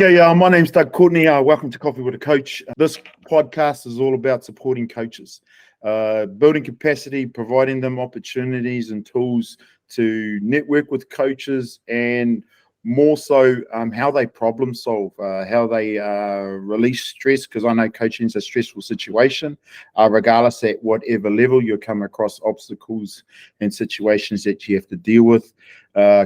Okay, my name's Doug Courtney. Welcome to Coffee with a Coach. This podcast is all about supporting coaches, building capacity, providing them opportunities and tools to network with coaches, and more so how they problem solve, how they release stress, because I know coaching is a stressful situation, regardless at whatever level you come across obstacles and situations that you have to deal with.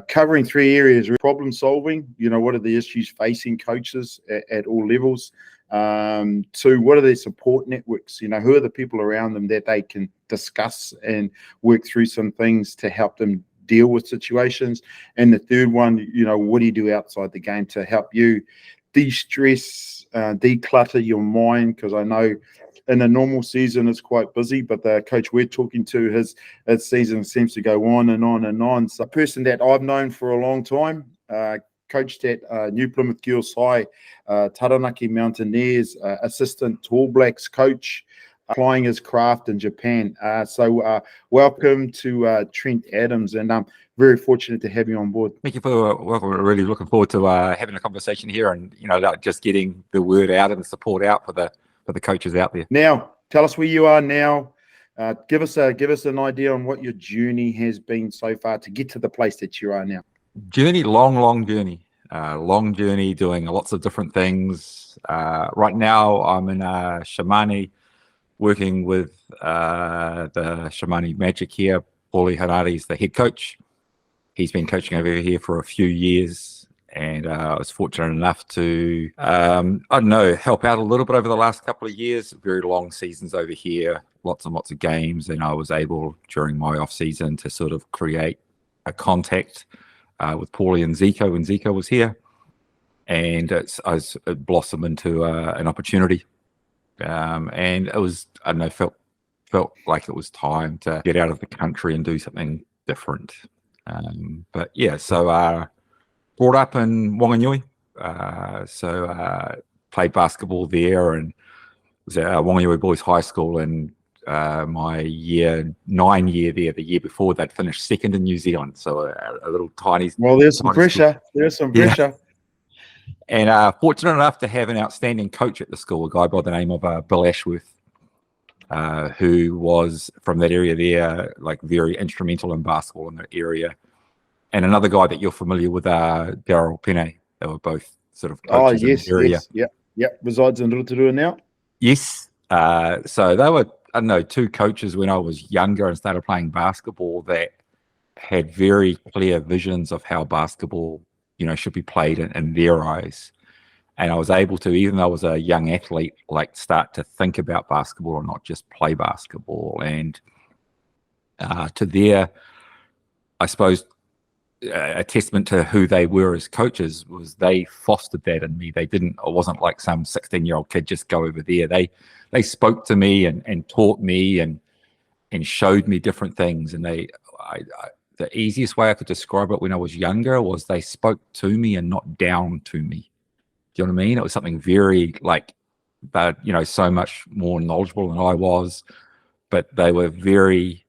Covering three areas: problem solving, what are the issues facing coaches at all levels? Two, what are their support networks? Who are the people around them that they can discuss and work through some things to help them deal with situations? And the third one, what do you do outside the game to help you de-stress, declutter your mind? Because I know in a normal season it's quite busy, but the coach we're talking to, his season seems to go on and on and on. So a person that I've known for a long time, coached at New Plymouth Girls High, Taranaki Mountaineers, assistant Tall Blacks coach, applying his craft in Japan. So welcome to Trent Adams, and I'm very fortunate to have you on board. Thank you for welcome. We're really looking forward to having a conversation here, and just getting the word out and the support out for the coaches out there. Now, tell us where you are now. Give us an idea on what your journey has been so far to get to the place that you are now. Long journey, doing lots of different things. Right now, I'm in Shamani, working with the Shamani Magic here. Paulie Hanari's the head coach. He's been coaching over here for a few years, and I was fortunate enough to, help out a little bit over the last couple of years. Very long seasons over here, lots and lots of games, and I was able, during my off season, to sort of create a contact with Paulie and Zico when Zico was here, and it blossomed into an opportunity. And it was, felt like it was time to get out of the country and do something different. But yeah, so brought up in Whanau, played basketball there, and was at Whanau Boys High School, and my year 9 there, the year before, they'd finished second in New Zealand, so a little tiny. Well, there's some pressure. There's some pressure. And fortunate enough to have an outstanding coach at the school, a guy by the name of Bill Ashworth, who was from that area there, like very instrumental in basketball in that area. And another guy that you're familiar with, Daryl Pene. They were both sort of coaches in the area. Yes. Resides in Rotorua now. Yes. So they were, two coaches when I was younger and started playing basketball that had very clear visions of how basketball, should be played in their eyes. And I was able to, even though I was a young athlete, start to think about basketball and not just play basketball. And to their, I suppose, a testament to who they were as coaches was they fostered that in me. I wasn't like some 16-year-old kid just go over there. They spoke to me and taught me and showed me different things. And the easiest way I could describe it when I was younger was they spoke to me and not down to me. Do you know what I mean? It was something very so much more knowledgeable than I was, but they were very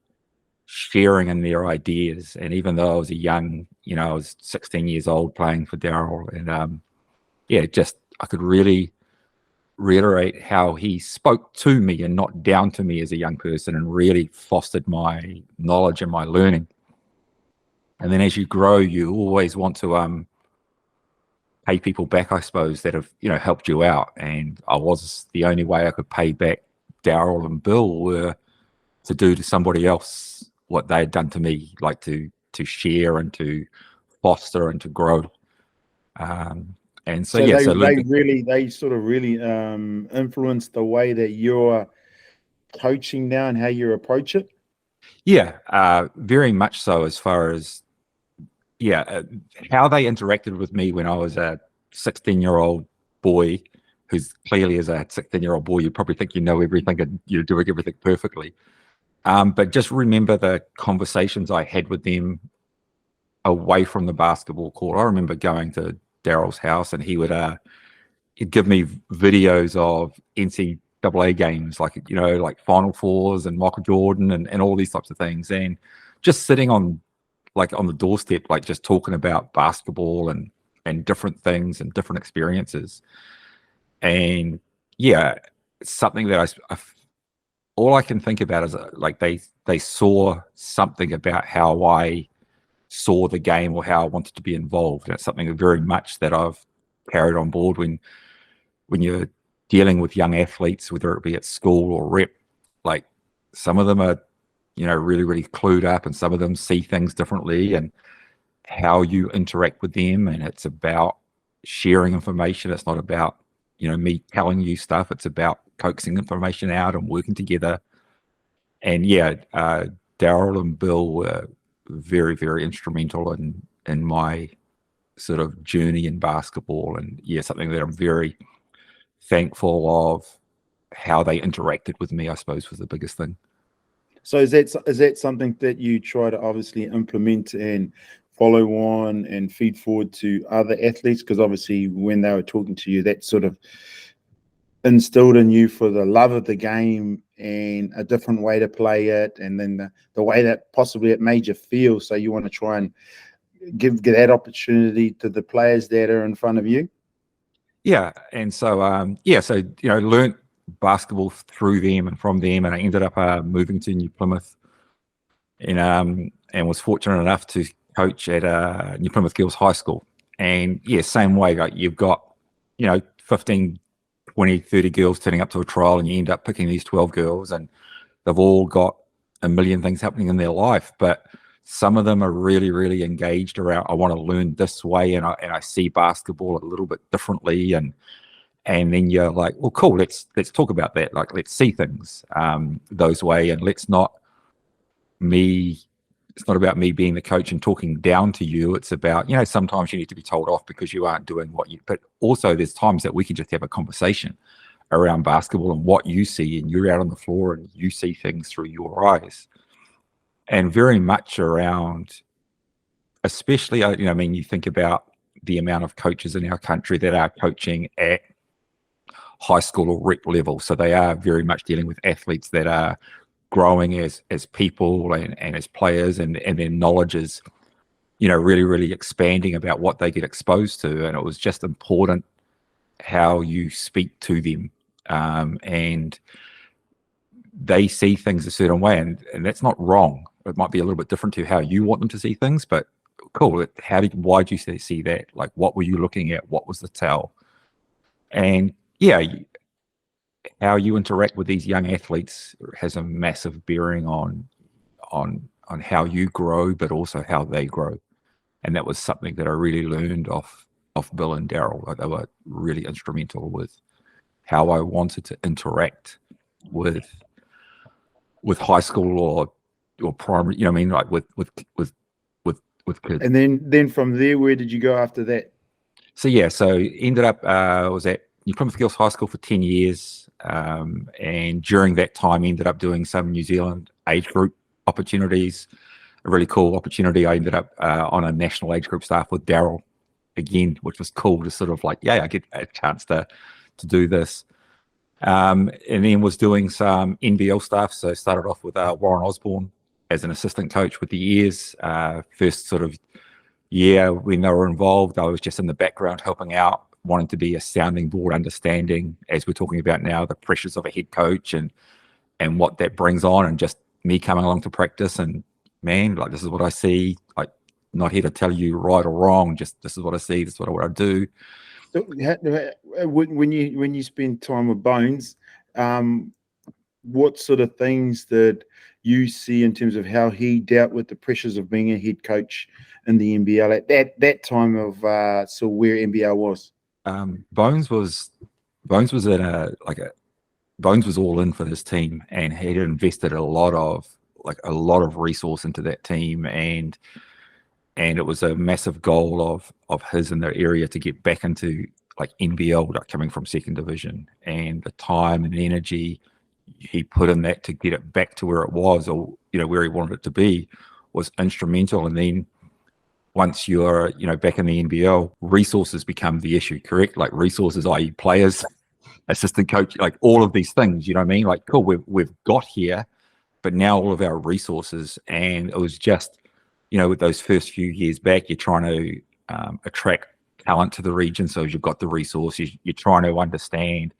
sharing in their ideas. And even though I was I was 16 years old playing for Daryl, and I could really reiterate how he spoke to me and not down to me as a young person, and really fostered my knowledge and my learning. And then as you grow, you always want to pay people back, I suppose, that have helped you out. And the only way I could pay back Daryl and Bill were to do to somebody else what they had done to me, like to share and to foster and to grow. And so they sort of really influenced the way that you're coaching now and how you approach it. Yeah, very much so, as far as how they interacted with me when I was a 16-year-old boy, who's clearly, as a 16-year-old boy, you probably think you know everything and you're doing everything perfectly. But just remember the conversations I had with them away from the basketball court. I remember going to Daryl's house, and he'd give me videos of NCAA games, like Final Fours and Michael Jordan and all these types of things, and just sitting on the doorstep, just talking about basketball and and different things and different experiences. And yeah, it's something that all I can think about is like they saw something about how I saw the game or how I wanted to be involved. And it's something very much that I've carried on board when you're dealing with young athletes, whether it be at school or rep. Like some of them are, really, really clued up, and some of them see things differently, and how you interact with them. And it's about sharing information. It's not about, me telling you stuff. It's about coaxing information out and working together. And yeah, Daryl and Bill were very, very instrumental in my sort of journey in basketball. And yeah, something that I'm very thankful of how they interacted with me, I suppose, was the biggest thing. So is that something that you try to obviously implement and follow on and feed forward to other athletes? Because obviously when they were talking to you, that sort of instilled in you for the love of the game and a different way to play it, and then the way that possibly it made you feel. So you want to try and give that opportunity to the players that are in front of you. Yeah, and so learned basketball through them and from them, and I ended up moving to New Plymouth, and was fortunate enough to coach at New Plymouth Girls High School. And yeah, same way, like you've got 15, 20, 30 girls turning up to a trial, and you end up picking these 12 girls, and they've all got a million things happening in their life, but some of them are really, really engaged around, I want to learn this way, and I see basketball a little bit differently, and then you're like, well, cool, let's talk about that. Like, let's see things those way, and it's not about me being the coach and talking down to you. It's about, sometimes you need to be told off because you aren't doing but also there's times that we can just have a conversation around basketball and what you see, and you're out on the floor and you see things through your eyes. And very much around, especially, you think about the amount of coaches in our country that are coaching at high school or rep level. So they are very much dealing with athletes that are growing as people and as players, and their knowledge is, really, really expanding about what they get exposed to. And it was just important how you speak to them, and they see things a certain way, and that's not wrong. It might be a little bit different to how you want them to see things, but cool. Why did you see that? Like, what were you looking at? What was the tell? And yeah, how you interact with these young athletes has a massive bearing on how you grow, but also how they grow. And that was something that I really learned off Bill and Daryl. Like, they were really instrumental with how I wanted to interact with high school or primary, like with kids. And then from there, where did you go after that? So yeah, ended up was at New Plymouth Girls High School for 10 years, and during that time ended up doing some New Zealand age group opportunities. A really cool opportunity. I ended up on a national age group staff with Daryl again, which was cool to sort of like, yeah, I get a chance to do this. And then was doing some NBL stuff. So started off with Warren Osborne as an assistant coach with the years. First sort of year when they were involved, I was just in the background helping out, wanting to be a sounding board, understanding, as we're talking about now, the pressures of a head coach and what that brings on, and just me coming along to practice. And man, like, this is what I see. Like, not here to tell you right or wrong, just this is what I see, this is what I do. So when you spend time with Bones, what sort of things did you see in terms of how he dealt with the pressures of being a head coach in the NBL at that time of so where NBL was? Bones was Bones was all in for this team, and he had invested a lot of resource into that team, and it was a massive goal of his in the area to get back into like NBL, like coming from second division, and the time and energy he put in that to get it back to where it was, or where he wanted it to be, was instrumental. And then once you're back in the NBL, resources become the issue, correct? Like resources, i.e. players, assistant coach, like all of these things, like, cool, we've got here, but now all of our resources. And it was just, with those first few years back, you're trying to attract talent to the region. So as you've got the resources, you're trying to understand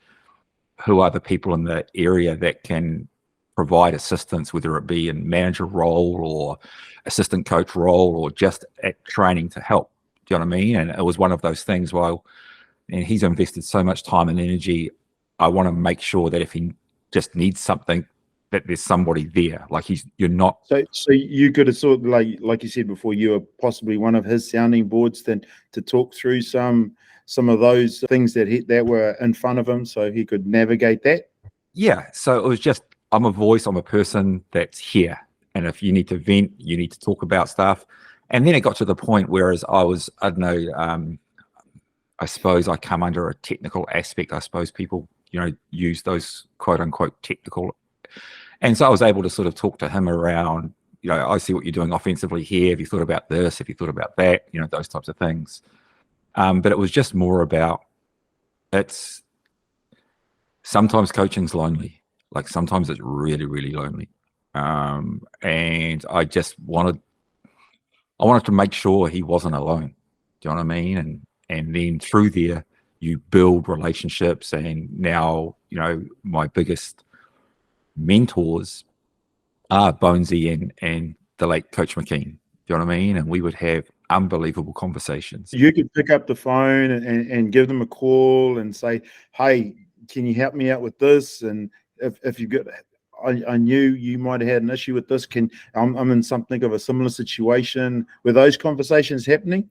who are the people in the area that can provide assistance, whether it be in manager role or assistant coach role or just at training to help. Do you know what I mean? And it was one of those things, well, and he's invested so much time and energy. I want to make sure that if he just needs something, that there's somebody there. Like you're not. So you could have sort of like you said before, you were possibly one of his sounding boards then to talk through some of those things that were in front of him, so he could navigate that. Yeah. So it was just, I'm a voice. I'm a person that's here, and if you need to vent, you need to talk about stuff. And then it got to the point whereas I don't know. I suppose I come under a technical aspect. I suppose people, use those quote unquote technical. And so I was able to sort of talk to him around, I see what you're doing offensively here. Have you thought about this? Have you thought about that? Those types of things. But it was just more about, it's sometimes coaching's lonely. Like sometimes it's really, really lonely. And I wanted to make sure he wasn't alone. Do you know what I mean? And then through there, you build relationships. And now, my biggest mentors are Bonesy and the late Coach McKean. Do you know what I mean? And we would have unbelievable conversations. You could pick up the phone and give them a call and say, hey, can you help me out with this? And if you got, I knew you might have had an issue with this. I'm in something of a similar situation. Were those conversations happening?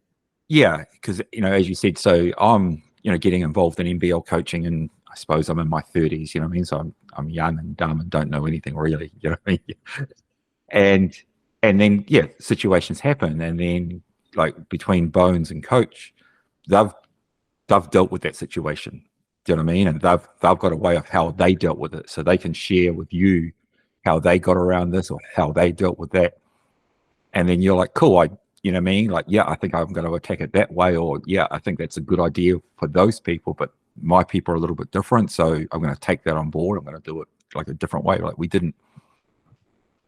Yeah, because as you said, so I'm getting involved in NBL coaching, and I suppose I'm in my 30s. You know what I mean? So I'm young and dumb and don't know anything really. You know what I mean? And then situations happen, and then like between Bones and Coach, they've dealt with that situation. Do you know what I mean? And they've got a way of how they dealt with it, so they can share with you how they got around this or how they dealt with that. And then you're like, cool, you know what I mean? Like, yeah, I think I'm going to attack it that way, or yeah, I think that's a good idea for those people, but my people are a little bit different, so I'm going to take that on board. I'm going to do it like a different way. Like we didn't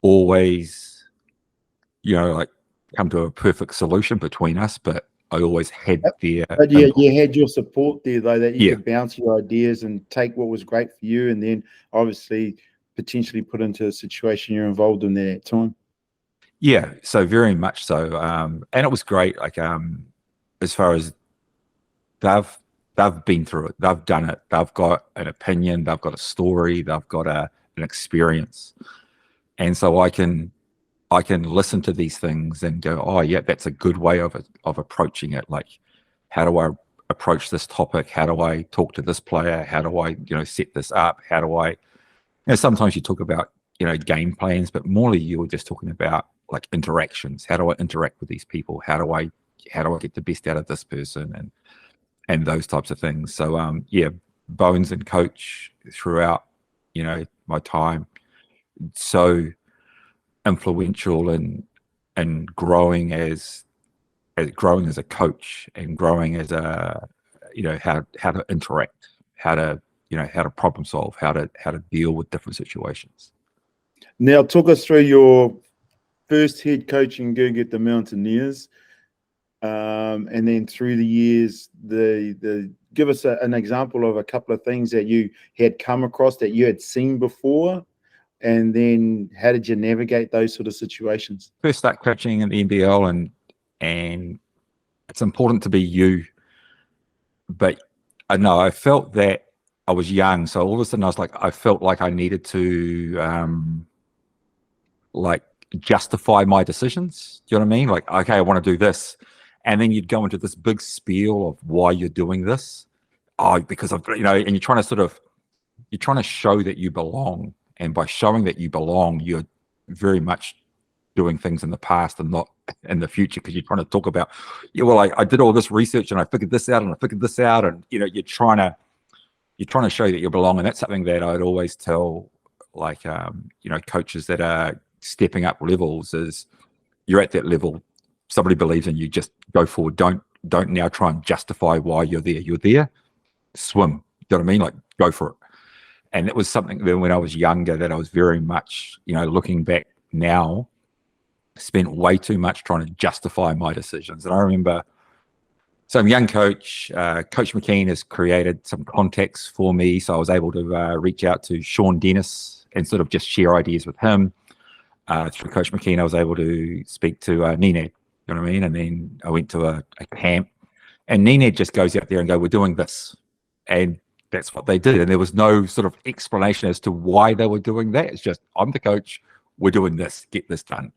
always, like come to a perfect solution between us, but I always had their. But you had your support there though, that you could bounce your ideas and take what was great for you, and then obviously potentially put into a situation you're involved in there at the time. Yeah, so very much so, and it was great. Like, as far as they've been through it, they've done it, they've got an opinion, they've got a story, they've got an experience, and so I can listen to these things and go, oh yeah, that's a good way of approaching it. Like, how do I approach this topic? How do I talk to this player? How do I set this up? How do I? Sometimes you talk about game plans, but more you were just talking about like interactions. How do I interact with these people? How do I get the best out of this person and those types of things. So Bones and Coach throughout my time, so influential and growing as a coach and growing as a how to interact, how to problem solve, how to deal with different situations. Now, talk us through your first head coaching gig at the Mountaineers, and then through the years, give us an example of a couple of things that you had come across that you had seen before, and then how did you navigate those sort of situations? First start coaching in the NBL, and it's important to be you, but I know I felt that I was young, so all of a sudden I felt like I needed to like justify my decisions. Do you know what I mean? Like, okay, I want to do this, and then you'd go into this big spiel of why you're doing this. Oh, because and you're trying to show that you belong, and by showing that you belong, you're very much doing things in the past and not in the future, because you're trying to talk about, I did all this research and I figured this out and I figured this out, and you're trying to show that you belong. And that's something that I'd always tell coaches that are stepping up levels is, you're at that level, somebody believes in you, just go forward. Don't now try and justify why you're there. Swim. You know what I mean? Like, go for it. And it was something that when I was younger that I was very much, looking back now, spent way too much trying to justify my decisions. And I remember So I'm a young coach. Coach McKean has created some context for me. So I was able to reach out to Sean Dennis and sort of just share ideas with him. Through Coach McKean, I was able to speak to Nene, you know what I mean? And then I went to a camp, and Nene just goes out there and go, we're doing this. And that's what they did. And there was no sort of explanation as to why they were doing that. It's just, I'm the coach, we're doing this, get this done.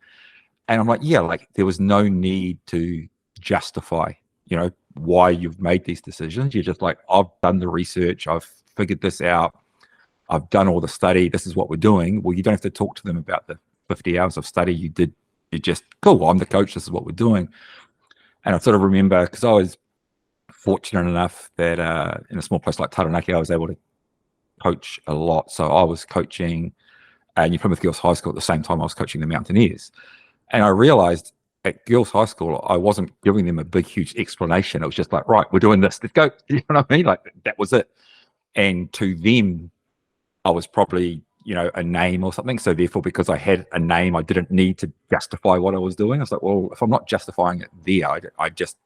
And I'm like, yeah, like there was no need to justify, why you've made these decisions. You're just like, I've done the research, I've figured this out, I've done all the study, this is what we're doing. Well, you don't have to talk to them about the 50 hours of study you did. You just, cool, I'm the coach, this is what we're doing. And I sort of remember, because I was fortunate enough that in a small place like Taranaki, I was able to coach a lot. So I was coaching New Plymouth Girls High School at the same time I was coaching the Mountaineers. And I realized at Girls High School, I wasn't giving them a big, huge explanation. It was just like, right, we're doing this, let's go. You know what I mean? Like that was it. And to them, I was probably, a name or something. So therefore, because I had a name, I didn't need to justify what I was doing. I was like, well, if I'm not justifying it there, I just,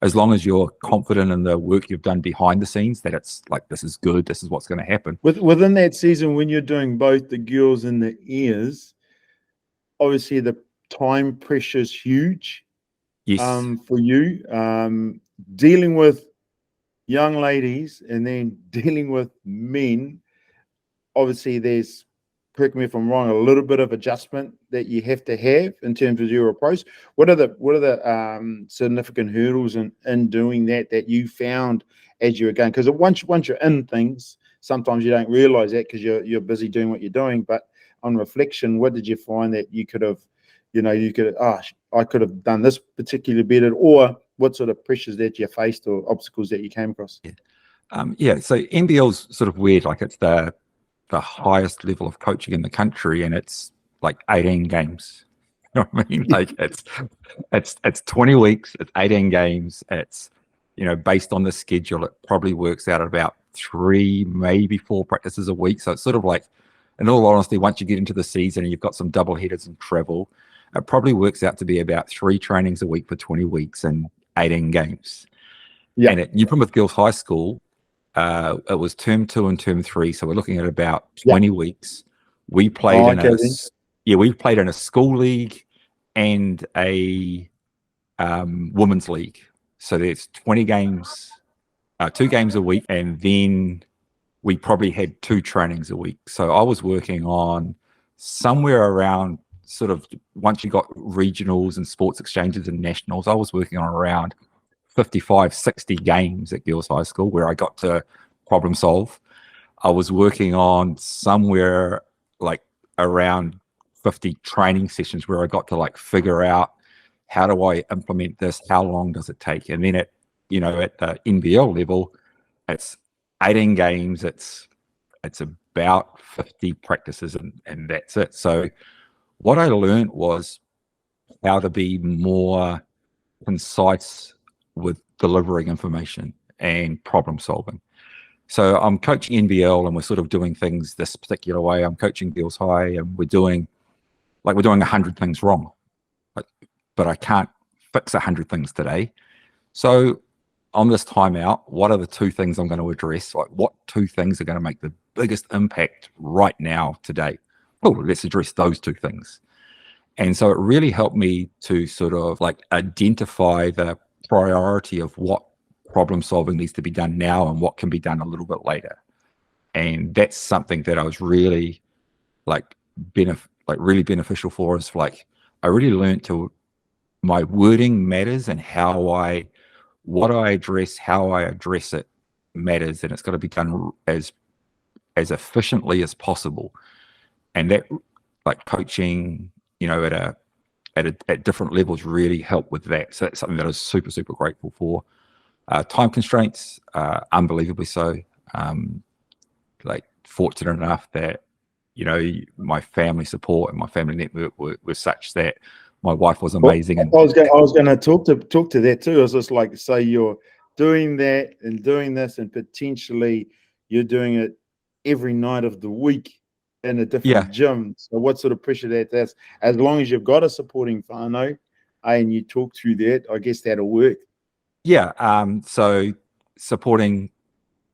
as long as you're confident in the work you've done behind the scenes, that it's like, this is good, this is what's going to happen. Within that season, when you're doing both the girls and the ears, obviously the time pressure is huge. Yes. For you, dealing with young ladies and then dealing with men, obviously there's, correct me if I'm wrong, a little bit of adjustment that you have to have in terms of your approach. What are the significant hurdles in doing that you found as you were going? Because once you're in things, sometimes you don't realize that because you're busy doing what you're doing. But on reflection, what did you find that you could have, I could have done this particularly better, or what sort of pressures that you faced or obstacles that you came across? So NBL's sort of weird. Like it's the highest level of coaching in the country, and it's like 18 games. You know what I mean? Like it's 20 weeks, it's 18 games. It's based on the schedule, it probably works out at about 3, maybe 4 practices a week. So it's sort of like, in all honesty, once you get into the season and you've got some double headers and travel, it probably works out to be about 3 trainings a week for 20 weeks and 18 games. Yeah. And at New Plymouth Girls High School, it was term 2 and term 3, so we're looking at about 20 weeks. We played in a school league and a women's league. So there's 20 games, 2 games a week, and then we probably had 2 trainings a week. So I was working on somewhere around sort of, once you got regionals and sports exchanges and nationals, I was working on around 55, 60 games at Girls High School where I got to problem solve. I was working on somewhere like around 50 training sessions where I got to like figure out, how do I implement this? How long does it take? And then at the NBL level, it's 18 games. It's about 50 practices and that's it. So what I learned was how to be more concise with delivering information and problem solving. So I'm coaching NBL and we're sort of doing things this particular way. I'm coaching Girls High and we're doing 100 things wrong, but I can't fix 100 things today. So on this timeout, what are the 2 things I'm going to address? Like what 2 things are going to make the biggest impact right now today? Oh, let's address those 2 things. And so it really helped me to sort of like identify the priority of what problem solving needs to be done now and what can be done a little bit later. And that's something that I was really really beneficial for us. Like I really learned to, my wording matters and what I address, how I address it matters, and it's got to be done as efficiently as possible. And that, like coaching, at different levels really help with that. So that's something that I was super, super grateful for. Time constraints, unbelievably so. Fortunate enough that, my family support and my family network were such that my wife was amazing. Well, I was going to talk to that too. I was just like, say you're doing that and doing this, and potentially you're doing it every night of the week in a different gym. So what sort of pressure that's, as long as you've got a supporting whānau and you talk through that, I guess that'll work. Yeah. So supporting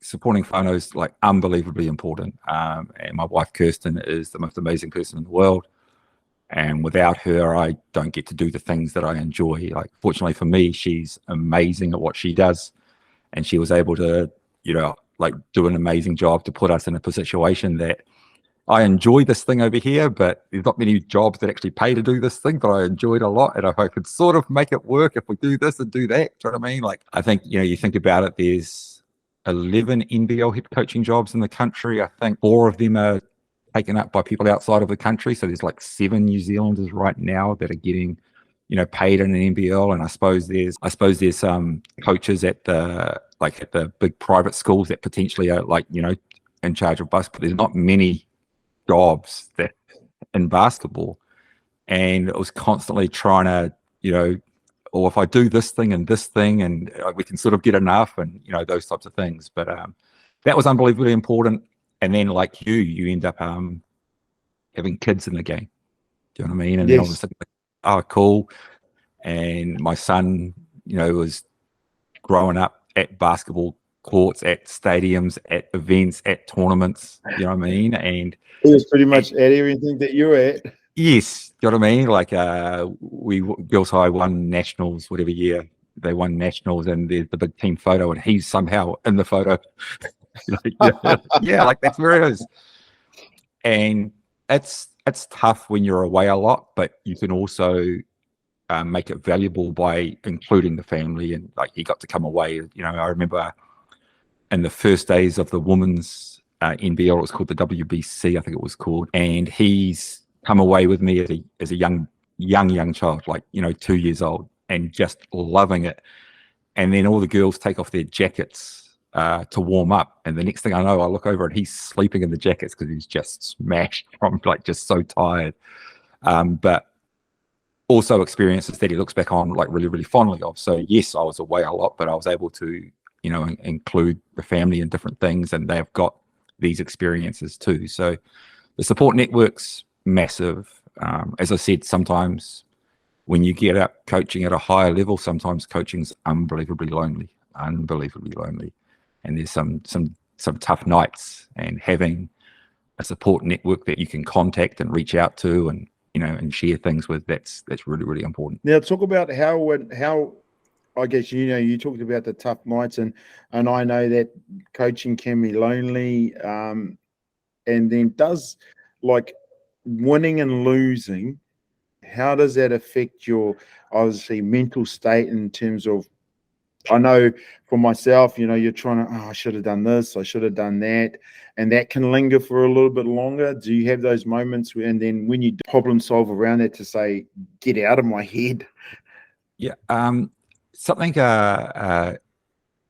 whānau is like unbelievably important. And my wife Kirsten is the most amazing person in the world. And without her, I don't get to do the things that I enjoy. Like, fortunately for me, she's amazing at what she does. And she was able to, like, do an amazing job to put us in a situation that I enjoy this thing over here, but there's not many jobs that actually pay to do this thing, but I enjoyed a lot. And if I could sort of make it work, if we do this and do that, do you know what I mean? Like, I think, you think about it, there's 11 NBL head coaching jobs in the country. I think 4 of them are taken up by people outside of the country. So there's like 7 New Zealanders right now that are getting, paid in an NBL. And I suppose there's some coaches at the big private schools that potentially are like, in charge of basketball. There's not many jobs that in basketball. And it was constantly trying to, or if I do this thing and we can sort of get enough and, those types of things. But that was unbelievably important. And then, like you end up having kids in the game. Do you know what I mean? And then all of a sudden, oh, cool. And my son, was growing up at basketball courts, at stadiums, at events, at tournaments. You know what I mean? And he was pretty much at everything that you were at. Yes, do you know what I mean? Like Girls High won nationals, whatever year they won nationals, and there's the big team photo, and he's somehow in the photo. Yeah, like that's where it is. And it's tough when you're away a lot, but you can also make it valuable by including the family. And like he got to come away. I remember in the first days of the women's NBL, it was called the WBC, I think it was called, and he's come away with me as a young child, like 2 years old, and just loving it. And then all the girls take off their jackets to warm up, and the next thing I know, I look over and he's sleeping in the jackets because he's just smashed from like just so tired. But also experiences that he looks back on like really, really fondly of. So yes, I was away a lot, but I was able to include the family in different things, and they've got these experiences too. So the support network's massive. As I said, sometimes when you get up coaching at a higher level, sometimes coaching's unbelievably lonely, and there's some tough nights. And having a support network that you can contact and reach out to, and and share things with, that's really, really important. Now, talk about how I guess you talked about the tough nights, and I know that coaching can be lonely, and then does like winning and losing, how does that affect your obviously mental state in terms of, I know for myself, you're trying to, I should have done this, I should have done that, and that can linger for a little bit longer. Do you have those moments and then when you problem solve around it to say, get out of my head? Yeah. Something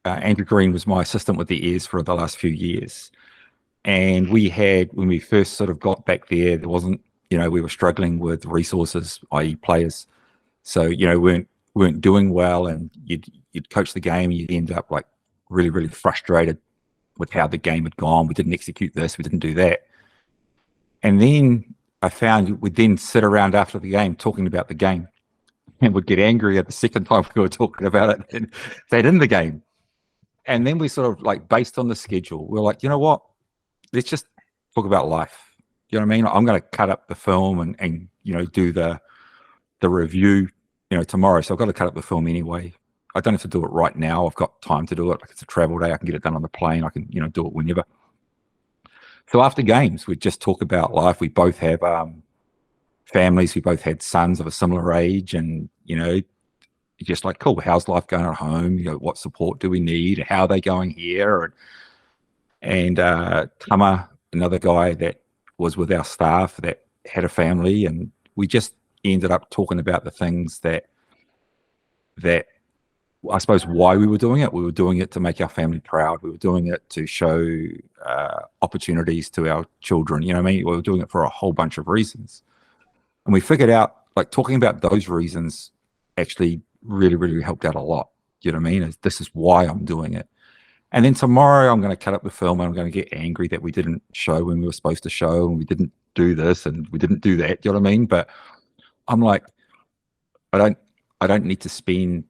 Andrew Green was my assistant with the Airs for the last few years. And when we first sort of got back there wasn't, we were struggling with resources, i.e. players. So, weren't doing well, and you'd coach the game, you'd end up like really, really frustrated with how the game had gone. We didn't execute this, we didn't do that. And then I found we'd then sit around after the game talking about the game, and would get angry at the second time we were talking about it and they'd in the game. And then we sort of like, based on the schedule, we're like, you know what? Let's just talk about life. You know what I mean? I'm going to cut up the film and do the review, tomorrow. So I've got to cut up the film anyway. I don't have to do it right now. I've got time to do it. Like, it's a travel day. I can get it done on the plane. I can, do it whenever. So after games, we just talk about life. We both have families. We both had sons of a similar age, and just like, cool, how's life going at home? What support do we need? How are they going here? And Tama, another guy that was with our staff that had a family, and we just ended up talking about the things that I suppose why we were doing it. We were doing it to make our family proud. We were doing it to show opportunities to our children. You know what I mean? We were doing it for a whole bunch of reasons. And we figured out, like, talking about those reasons actually really, really helped out a lot. You know what I mean? This is why I'm doing it. And then tomorrow I'm going to cut up the film, and I'm going to get angry that we didn't show when we were supposed to show, and we didn't do this and we didn't do that. You know what I mean? But I'm like, I don't need to spend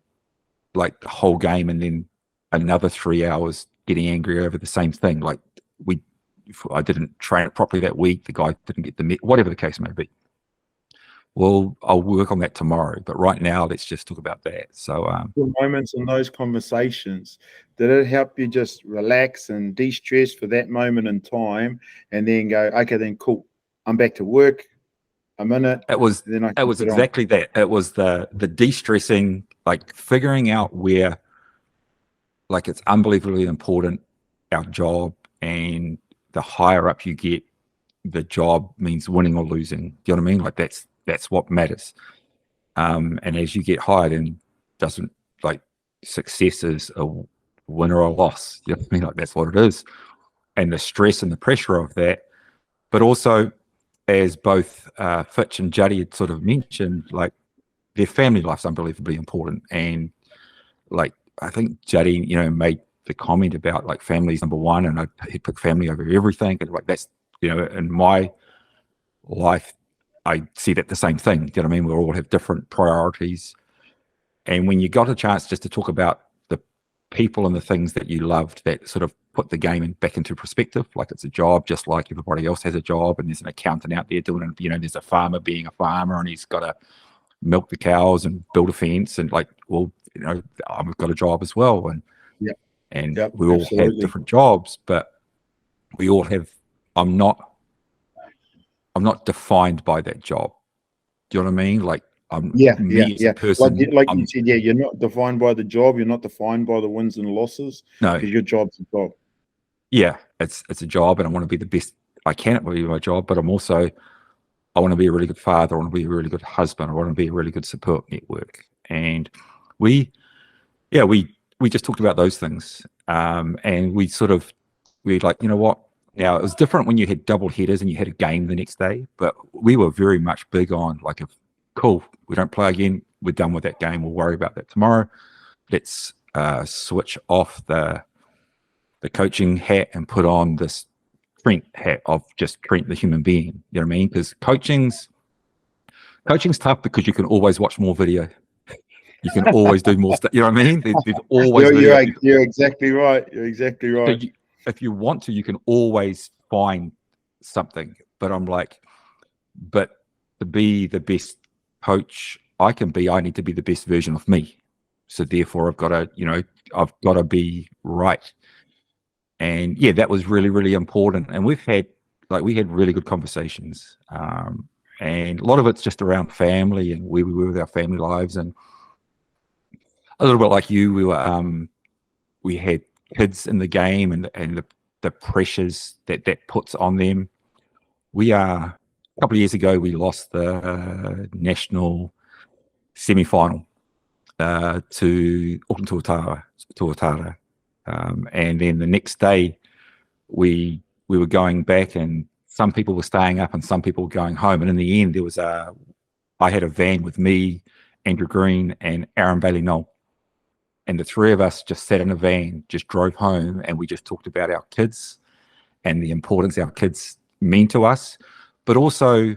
like the whole game and then another 3 hours getting angry over the same thing. Like I didn't train it properly that week. The guy didn't get whatever the case may be. Well, I'll work on that tomorrow. But right now, let's just talk about that. So, the moments in those conversations, did it help you just relax and de-stress for that moment in time, and then go, okay, then cool, I'm back to work. I'm in it. It was exactly that. It was the de-stressing, like figuring out where, like, it's unbelievably important, our job, and the higher up you get, the job means winning or losing. Do you know what I mean? Like that's what matters. And as you get higher, then doesn't, like, success is a win or a loss. You know what I mean? Like that's what it is. And the stress and the pressure of that, but also, as both Fitch and Juddy had sort of mentioned, like their family life's unbelievably important. And like, I think Juddy, made the comment about like family's number one, and he'd pick family over everything. And like, that's, in my life, I see that the same thing. Do you know what I mean? We all have different priorities. And when you got a chance just to talk about the people and the things that you loved that sort of put the game back into perspective, like it's a job just like everybody else has a job, and there's an accountant out there doing it, there's a farmer being a farmer, and he's got to milk the cows and build a fence, and like, well, I've got a job as well, and we all have different jobs, but we all have. I'm not defined by that job. Do you know what I mean? Like, as a person, like you said, you're not defined by the job. You're not defined by the wins and losses. No, because your job's a job. Yeah, it's a job, and I want to be the best I can at my job. But I want to be a really good father. I want to be a really good husband. I want to be a really good support network. And we just talked about those things. And we like, you know what? Now, it was different when you had double headers and you had a game the next day, but we were very much big on, like, if cool, we don't play again, we're done with that game, we'll worry about that tomorrow. Let's switch off the coaching hat and put on this Trent hat of just Trent the human being. You know what I mean? Because coaching's tough because you can always watch more video. You can always do more stuff. You know what I mean? There's always you're exactly right. You're exactly right. So if you want to, you can always find something. But I'm like, but to be the best coach I can be, I need to be the best version of me. So therefore, I've got to be right. And yeah, that was really, really important. And we had really good conversations. And a lot of it's just around family and where we were with our family lives. And a little bit like you, we had kids in the game and the pressures that puts on them. A couple of years ago, we lost the national semi-final to Auckland Tuatara. And then the next day, we were going back, and some people were staying up and some people were going home. And in the end, I had a van with me, Andrew Green, and Aaron Bailey-Knoll. And the three of us just sat in a van, just drove home, and we just talked about our kids and the importance our kids mean to us, but also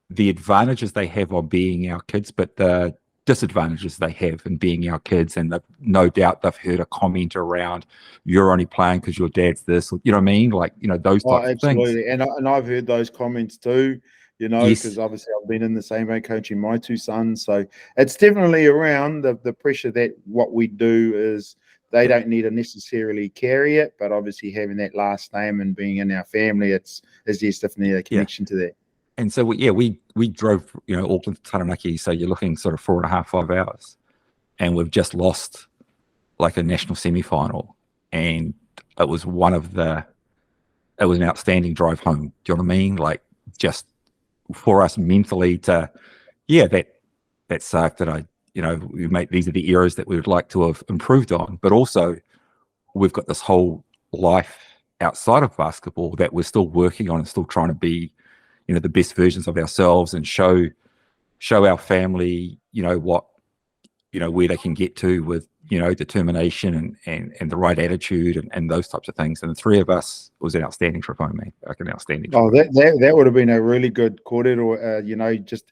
the advantages they have on being our kids, but the disadvantages they have in being our kids. And no doubt they've heard a comment around, you're only playing because your dad's this, you know what I mean? Like, those types of things. Absolutely. And I've heard those comments too, because obviously I've been in the same way coaching my two sons. So it's definitely around the pressure that what we do is they don't need to necessarily carry it, but obviously having that last name and being in our family, there's definitely a connection to that. And so we drove, Auckland to Taranaki. So you're looking sort of 4.5, 5 hours, and we've just lost like a national semi-final. And it was it was an outstanding drive home. Do you know what I mean? Like, just for us mentally that sucked that these are the areas that we would like to have improved on, but also we've got this whole life outside of basketball that we're still working on and still trying to be, the best versions of ourselves and show our family, where they can get to with, determination and the right attitude and those types of things. And the three of us, it was an outstanding trip home, man. Like an outstanding trip. That would have been a really good kōrero, just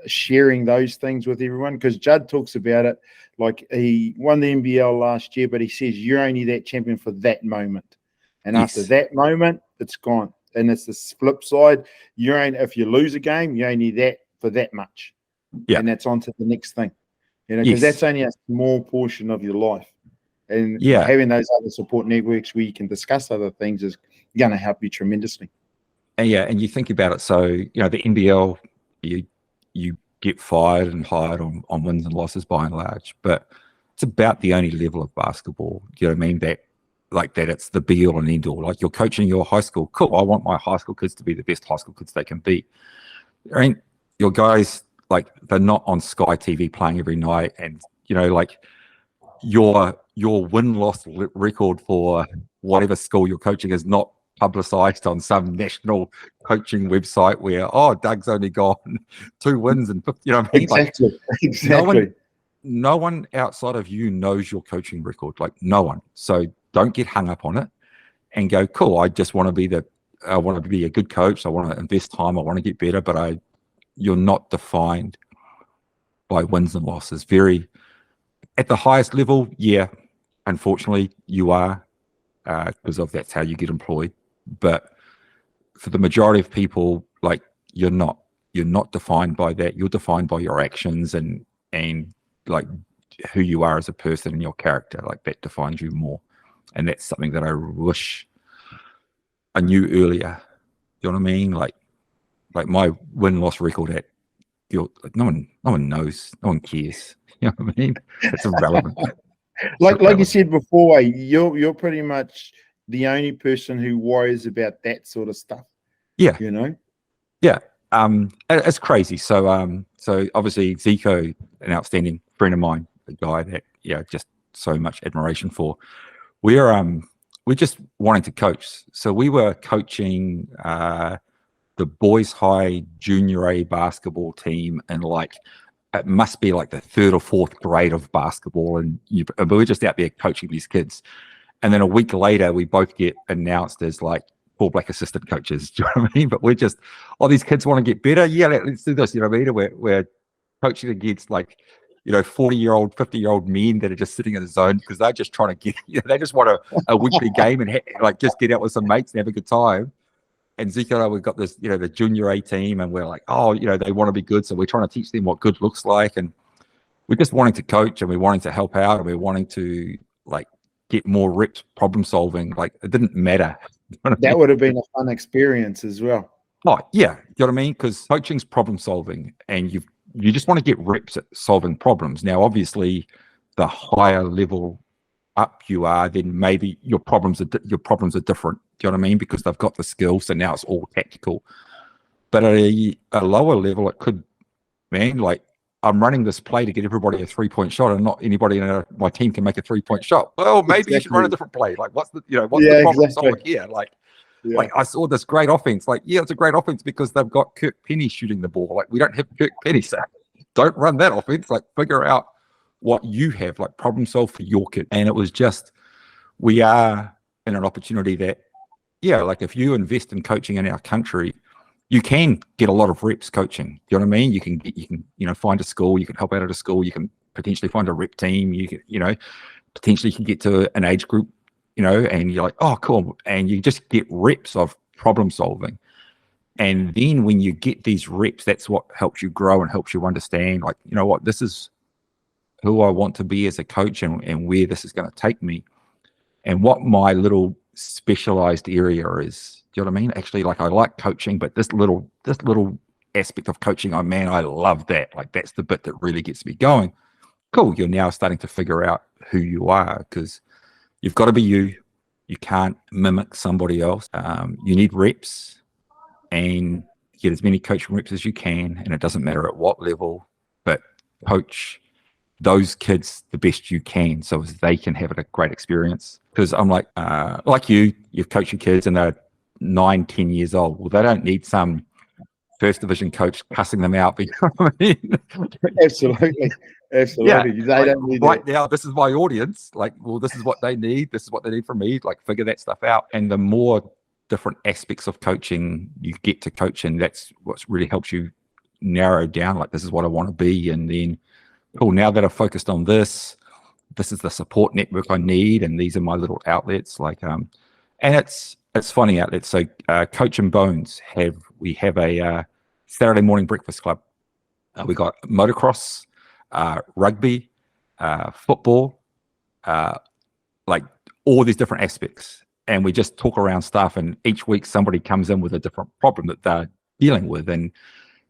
sharing those things with everyone, because Judd talks about it like he won the NBL last year, but he says you're only that champion for that moment, and after that moment it's gone. And it's the flip side. If you lose a game, you're only that for that much, and that's on to the next thing, because that's only a small portion of your life. And having those other support networks where you can discuss other things is going to help you tremendously. And you think about it. So, the NBL, you get fired and hired on wins and losses by and large, but it's about the only level of basketball, you know what I mean, that it's the be all and end all. Like, you're coaching your high school. Cool. I want my high school kids to be the best high school kids they can be. I mean, your guys, they're not on Sky TV playing every night. And, your win-loss record for whatever school you're coaching is not publicized on some national coaching website where, Doug's only got 2 wins and 50, you know what I mean? Exactly. No one outside of you knows your coaching record, no one. So don't get hung up on it and go, cool, I just want to be a good coach. I want to invest time. I want to get better, but you're not defined by wins and losses. At the highest level, unfortunately you are, because that's how you get employed. But for the majority of people, you're not defined by that. You're defined by your actions and who you are as a person and your character. That defines you more. And that's something that I wish I knew earlier. You know what I mean? My win-loss record no one knows, no one cares. You know what I mean? It's irrelevant. Like you said before, you're pretty much the only person who worries about that sort of stuff. Yeah. Yeah. It's crazy. So obviously Zico, an outstanding friend of mine, a guy that just so much admiration for. We're just wanting to coach. So we were coaching the boys high junior A basketball team, and it must be the 3rd or 4th grade of basketball, and we're just out there coaching these kids. And then a week later, we both get announced as All Black assistant coaches. Do you know what I mean? But we're just, these kids want to get better. Yeah, let's do this. You know what I mean? We're coaching against 40-year-old, 50-year-old men that are just sitting in the zone because they're just trying to get, they just want a weekly game and just get out with some mates and have a good time. And Zico and I, we've got this, the junior A team, and we're they want to be good. So we're trying to teach them what good looks like. And we're just wanting to coach, and we're wanting to help out, and we're wanting to get more reps problem solving. It didn't matter. That would have been a fun experience as well. Oh, yeah. You know what I mean? Because coaching's problem solving, and you just want to get reps at solving problems. Now, obviously, the higher level up you are, then maybe your problems are different. Do you know what I mean? Because they've got the skills, so now it's all tactical. But at a lower level, it could, I'm running this play to get everybody a 3-point shot, and not anybody in my team can make a 3-point shot. Well, maybe you should run a different play. What's the problem solving here? I saw this great offense. It's a great offense because they've got Kirk Penny shooting the ball. We don't have Kirk Penny, so don't run that offense. Figure out what you have, problem solve for your kid. And it was just, we are in an opportunity that, if you invest in coaching in our country, you can get a lot of reps coaching. Do you know what I mean? You can find a school, you can help out at a school, you can potentially find a rep team, you can, potentially you can get to an age group, and you're oh, cool. And you just get reps of problem solving. And then when you get these reps, that's what helps you grow and helps you understand, this is who I want to be as a coach, and where this is going to take me, and what my little specialized area is. Do you know what I mean? Actually, I like coaching, but this little aspect of coaching, I love that. That's the bit that really gets me going. Cool. You're now starting to figure out who you are, because you've got to be you. You can't mimic somebody else. You need reps, and get as many coaching reps as you can. And it doesn't matter at what level, but coach those kids the best you can, so as they can have a great experience. Because I'm like you've coached your kids and they're 9-10 years old. Well, they don't need some first division coach cussing them out. You know what I mean? Absolutely. Yeah, they don't need right that. Now, this is my audience. This is what they need. This is what they need from me. Figure that stuff out. And the more different aspects of coaching you get to coaching, that's what really helps you narrowed down, like this is what I want to be. And then, cool, now that I've focused on this is the support network I need, and these are my little outlets. Like, and it's funny outlets. So Coach and Bones we have a Saturday morning breakfast club. We got motocross, rugby, football, like all these different aspects. And we just talk around stuff, and each week somebody comes in with a different problem that they're dealing with. And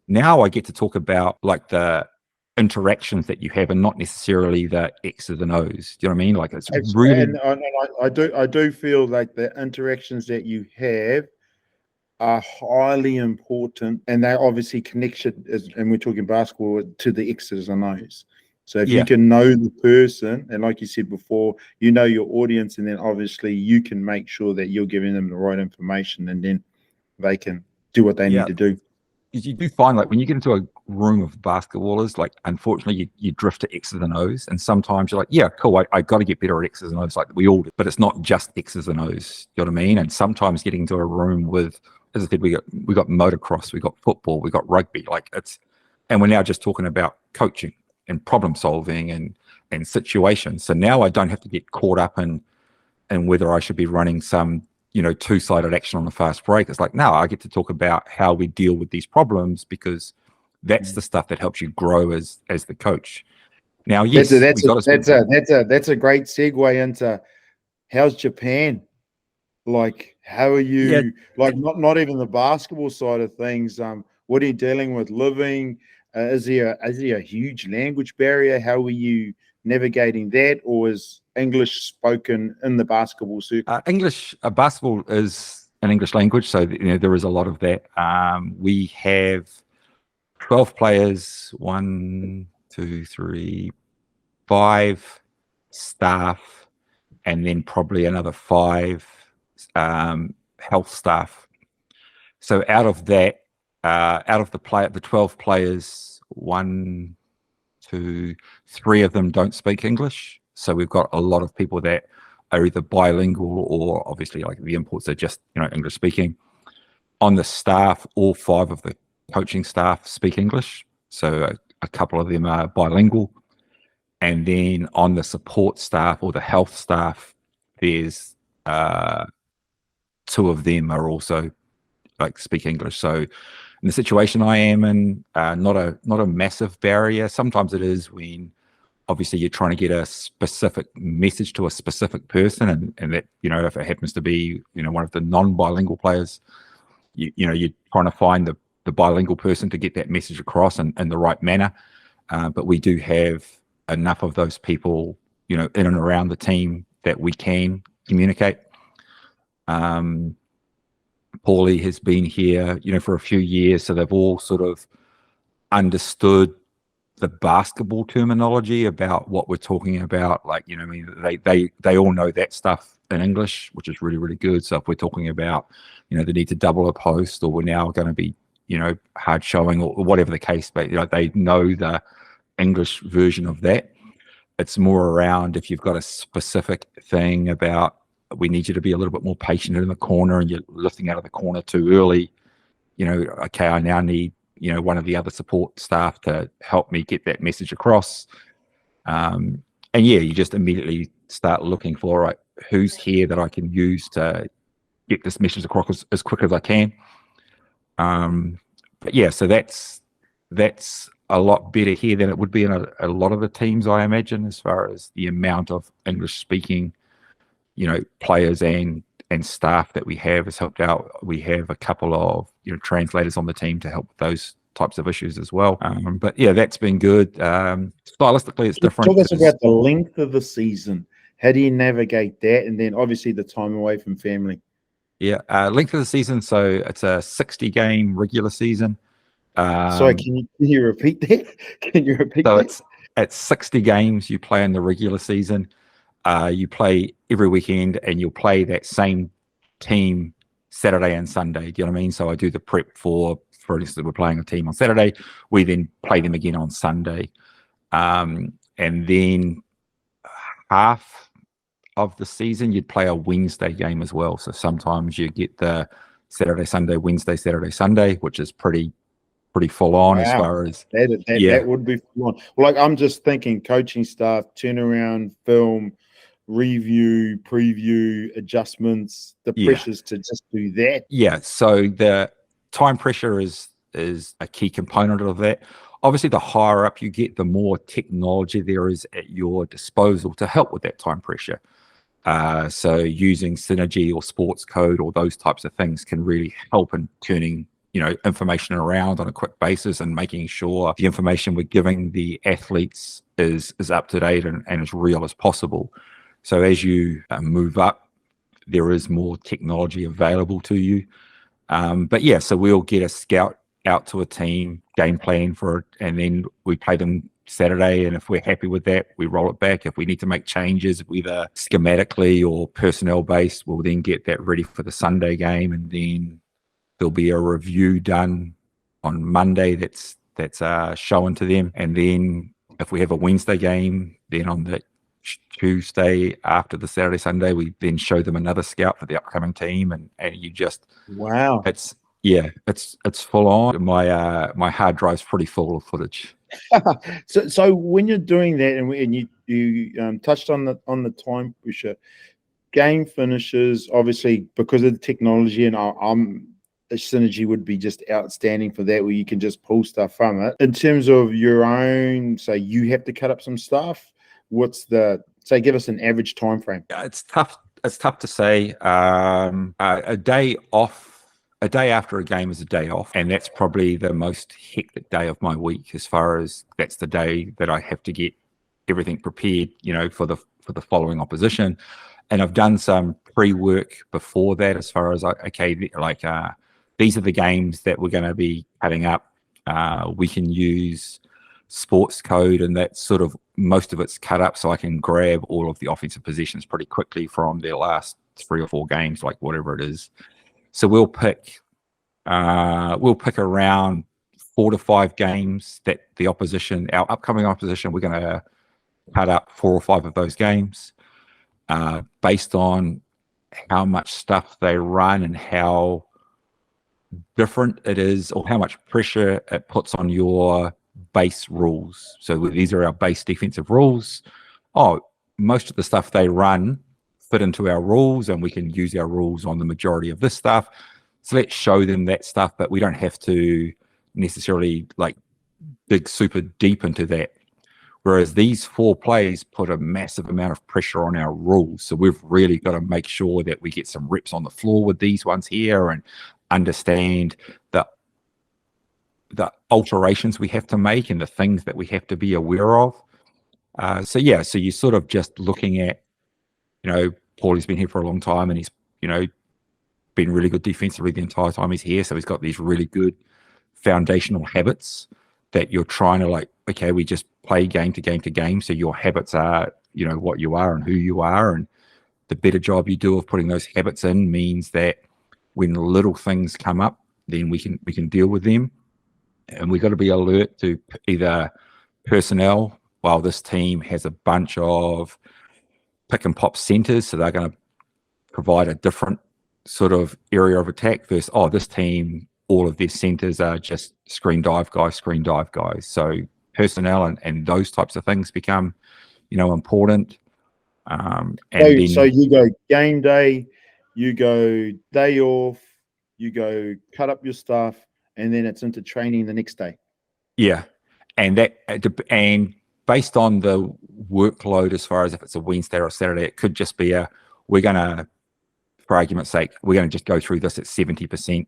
now I get to talk about like the interactions that you have, and not necessarily the X's and O's. Do you know what I mean? Like it's really. And I do feel like the interactions that you have are highly important, and they obviously connection, and we're talking basketball, to the X's and O's. So if you can know the person, and like you said before, you know your audience, and then obviously you can make sure that you're giving them the right information, and then they can do what they need to do. You do find, like, when you get into a room of basketballers, like, unfortunately you drift to X's and O's, and sometimes you're like, yeah, cool, I got to get better at X's and O's, like we all do, but it's not just X's and O's. You know what I mean? And sometimes getting into a room with, as I said, we got motocross, we got football, we got rugby, like and we're now just talking about coaching and problem solving and situations. So now I don't have to get caught up in whether I should be running some, two-sided action on the fast break. It's like, now I get to talk about how we deal with these problems, because that's the stuff that helps you grow as the coach. Now, yes, that's a great segue into how's Japan? Like, how are you? Yeah. Like, not even the basketball side of things. What are you dealing with living? Is there a huge language barrier? How are you navigating that, or is English spoken in the basketball circuit? Basketball is an English language, so there is a lot of that. We have 12 players, 5 staff, and then probably another 5 health staff. So out of that, the 12 players, 1, 2, 3 of them don't speak English. So we've got a lot of people that are either bilingual, or obviously like the imports are just English speaking. On the staff, all 5 of the coaching staff speak English, so a couple of them are bilingual. And then on the support staff or the health staff, there's 2 of them are also like speak English. So in the situation I am in, not a massive barrier. Sometimes it is when obviously you're trying to get a specific message to a specific person, and that if it happens to be one of the non-bilingual players, you're trying to find the bilingual person to get that message across in the right manner. But we do have enough of those people in and around the team that we can communicate. Paulie has been here for a few years, so they've all sort of understood the basketball terminology about what we're talking about. Like, they all know that stuff in English, which is really, really good. So if we're talking about, the need to double a post, or we're now going to be, hard showing, or whatever the case, but they know the English version of that. It's more around if you've got a specific thing about, we need you to be a little bit more patient in the corner, and you're lifting out of the corner too early. Okay, I now need one of the other support staff to help me get that message across. And you just immediately start looking for, right, who's here that I can use to get this message across as quick as I can. But yeah, so that's a lot better here than it would be in a lot of the teams, I imagine, as far as the amount of English speaking players and staff that we have has helped out. We have a couple of translators on the team to help with those types of issues as well. But yeah, that's been good. Stylistically, it's different. Talk us about the length of the season. How do you navigate that? And then obviously the time away from family. Yeah, length of the season. So it's a 60-game regular season. Sorry, can you repeat that? Can you repeat that? It's 60 games you play in the regular season. You play every weekend, and you'll play that same team Saturday and Sunday. Do you know what I mean? So I do the prep for instance, we're playing a team on Saturday. We then play them again on Sunday. And then half of the season, you'd play a Wednesday game as well. So sometimes you get the Saturday, Sunday, Wednesday, Saturday, Sunday, which is pretty pretty full on as Wow. far as That would be fun. Like, I'm just thinking coaching staff, turnaround, film, review, preview, adjustments, the pressures to just do that. Yeah, so the time pressure is a key component of that. Obviously, the higher up you get, the more technology there is at your disposal to help with that time pressure. So using Synergy or Sports Code or those types of things can really help in turning information around on a quick basis and making sure the information we're giving the athletes is up to date and as real as possible. So as you move up, there is more technology available to you. But yeah, so we'll get a scout out to a team, game plan for it, and then we play them Saturday. And if we're happy with that, we roll it back. If we need to make changes, either schematically or personnel based, we'll then get that ready for the Sunday game. And then there'll be a review done on Monday that's shown to them. And then if we have a Wednesday game, then on the Tuesday after the Saturday, Sunday, we then show them another scout for the upcoming team. And you just, wow, it's full on. My hard drive's pretty full of footage. So when you're doing that, and you touched on the time pressure, game finishes, obviously because of the technology, and the Synergy would be just outstanding for that, where you can just pull stuff from it. In terms of your own, say you have to cut up some stuff. Give us an average time frame? Yeah, it's tough to say. A day off, a day after a game is a day off, and that's probably the most hectic day of my week, as far as that's the day that I have to get everything prepared, for the following opposition. And I've done some pre-work before that, as far as these are the games that we're going to be cutting up. We can use Sports Code, and that's sort of most of it's cut up, so I can grab all of the offensive possessions pretty quickly from their last 3 or 4 games, like whatever it is. So we'll pick around 4 to 5 games that our upcoming opposition, we're going to cut up 4 or 5 of those games, based on how much stuff they run and how different it is, or how much pressure it puts on your base rules. So these are our base defensive rules. Most of the stuff they run fit into our rules, and we can use our rules on the majority of this stuff. So let's show them that stuff, but we don't have to necessarily dig super deep into that. Whereas these 4 plays put a massive amount of pressure on our rules. So we've really got to make sure that we get some reps on the floor with these ones here and understand the alterations we have to make and the things that we have to be aware of. So you're sort of just looking at, Paulie's been here for a long time, and he's, been really good defensively the entire time he's here. So he's got these really good foundational habits that you're trying to we just play game to game to game. So your habits are, what you are and who you are. And the better job you do of putting those habits in means that when little things come up, then we can deal with them. And we've got to be alert to either personnel. While this team has a bunch of pick and pop centers, so they're going to provide a different sort of area of attack versus, this team, all of their centers are just screen dive guys. So personnel and those types of things become, important. So you go game day, you go day off, you go cut up your stuff, and then it's into training the next day. Yeah, and based on the workload, as far as if it's a Wednesday or a Saturday, it could just be we're going to, for argument's sake, we're going to just go through this at 70%. Do you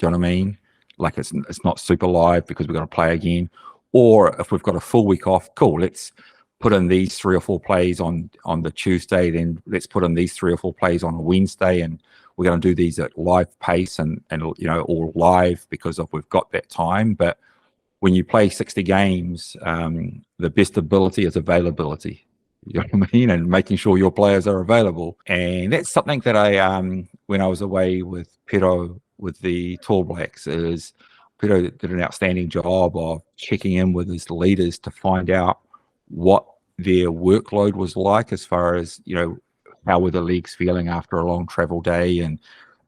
know what I mean? Like it's not super live because we're going to play again. Or if we've got a full week off, cool, let's put in these 3 or 4 plays on the Tuesday, then let's put in these 3 or 4 plays on a Wednesday, and we're going to do these at live pace and all live because we've got that time. But when you play 60 games, the best ability is availability. You know what I mean? And making sure your players are available. And that's something that I, when I was away with Pero with the Tall Blacks, is Pero did an outstanding job of checking in with his leaders to find out what their workload was like, as far as, how were the leagues feeling after a long travel day, and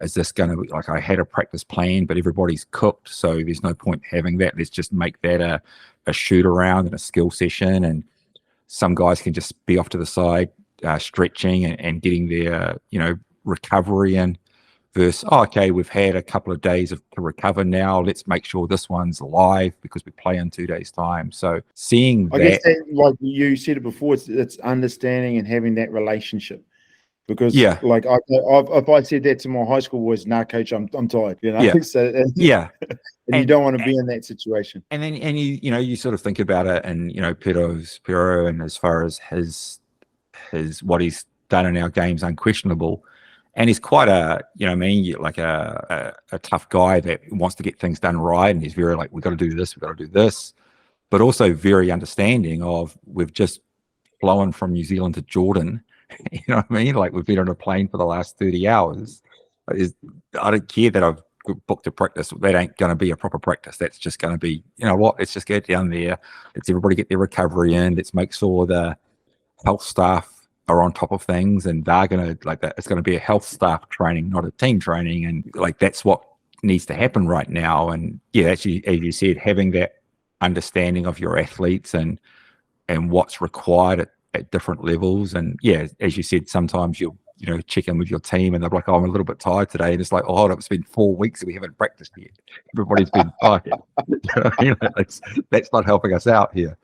is this going to be like, I had a practice plan, but everybody's cooked, so there's no point having that. Let's just make that a shoot around and a skill session, and some guys can just be off to the side, stretching and getting their, recovery in. Versus, okay, we've had a couple of days to recover now. Let's make sure this one's alive because we play in 2 days' time. So seeing I guess that, like you said it before, it's understanding and having that relationship. Because like if I said that to my high school boys, nah, coach, I'm tired, So and you don't want to be in that situation. And then you sort of think about it, and Pero, and as far as his what he's done in our games, unquestionable. And he's quite like a tough guy that wants to get things done right. And he's very like, we've got to do this, but also very understanding of, we've just flown from New Zealand to Jordan. You know what I mean? Like, we've been on a plane for the last 30 hours. I don't care that I've booked a practice. That ain't going to be a proper practice. That's just going to be, let's just get down there. Let's everybody get their recovery in. Let's make sure the health staff are on top of things, and they're going to, like, that it's going to be a health staff training, not a team training. And like, that's what needs to happen right now. And actually, as you said, having that understanding of your athletes and what's required at different levels. And as you said, sometimes you'll check in with your team and they're like, oh, I'm a little bit tired today, and it's like, oh, hold up, it's been 4 weeks and we haven't practiced yet. Everybody's been tired. That's not helping us out here.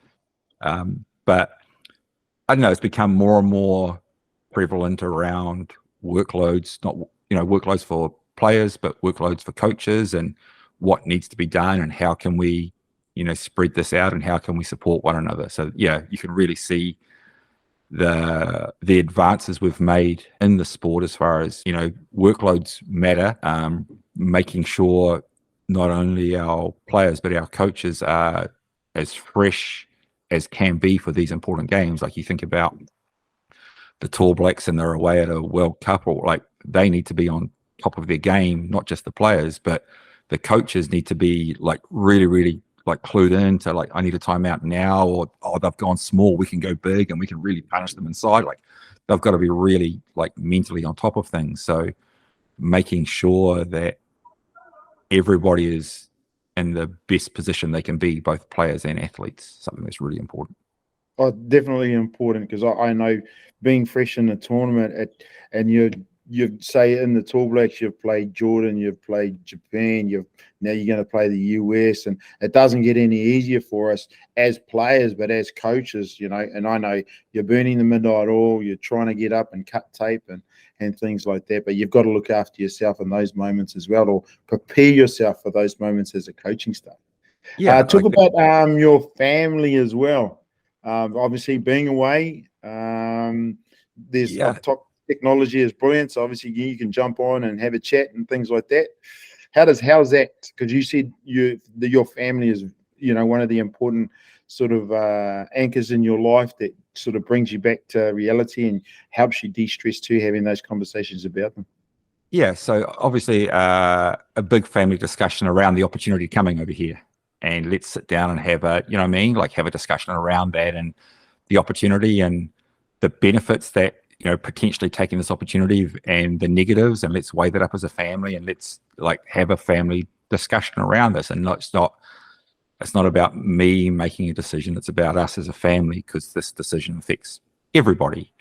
But I don't know, it's become more and more prevalent around workloads, not workloads for players, but workloads for coaches, and what needs to be done, and how can we spread this out, and how can we support one another. So you can really see the advances we've made in the sport as far as workloads matter, making sure not only our players but our coaches are as fresh as can be for these important games. Like, you think about the Tall Blacks and they're away at a World Cup, or like, they need to be on top of their game, not just the players, but the coaches need to be like really, really like clued in to, like, I need a timeout now, or, oh, they've gone small, we can go big and we can really punish them inside. Like, they've got to be really like mentally on top of things. So making sure that everybody is in the best position they can be, both players and athletes, something that's really important. Oh, definitely important, because I know, being fresh in the tournament, and you say in the Tall Blacks, you've played Jordan, you've played Japan, now you're going to play the US, and it doesn't get any easier for us as players, but as coaches, and I know you're burning the midnight oil, you're trying to get up and cut tape and things like that, but you've got to look after yourself in those moments as well, or prepare yourself for those moments as a coaching staff. Talk about your family as well. Obviously, being away, there's top technology is brilliant, so obviously you can jump on and have a chat and things like that. How's that? Because you said your family is one of the important sort of anchors in your life that sort of brings you back to reality and helps you de-stress too, having those conversations about them. So obviously a big family discussion around the opportunity coming over here, and let's sit down and have a have a discussion around that, and the opportunity and the benefits that potentially taking this opportunity, and the negatives, and let's weigh that up as a family, and let's have a family discussion around this. And it's not about me making a decision, it's about us as a family, because this decision affects everybody.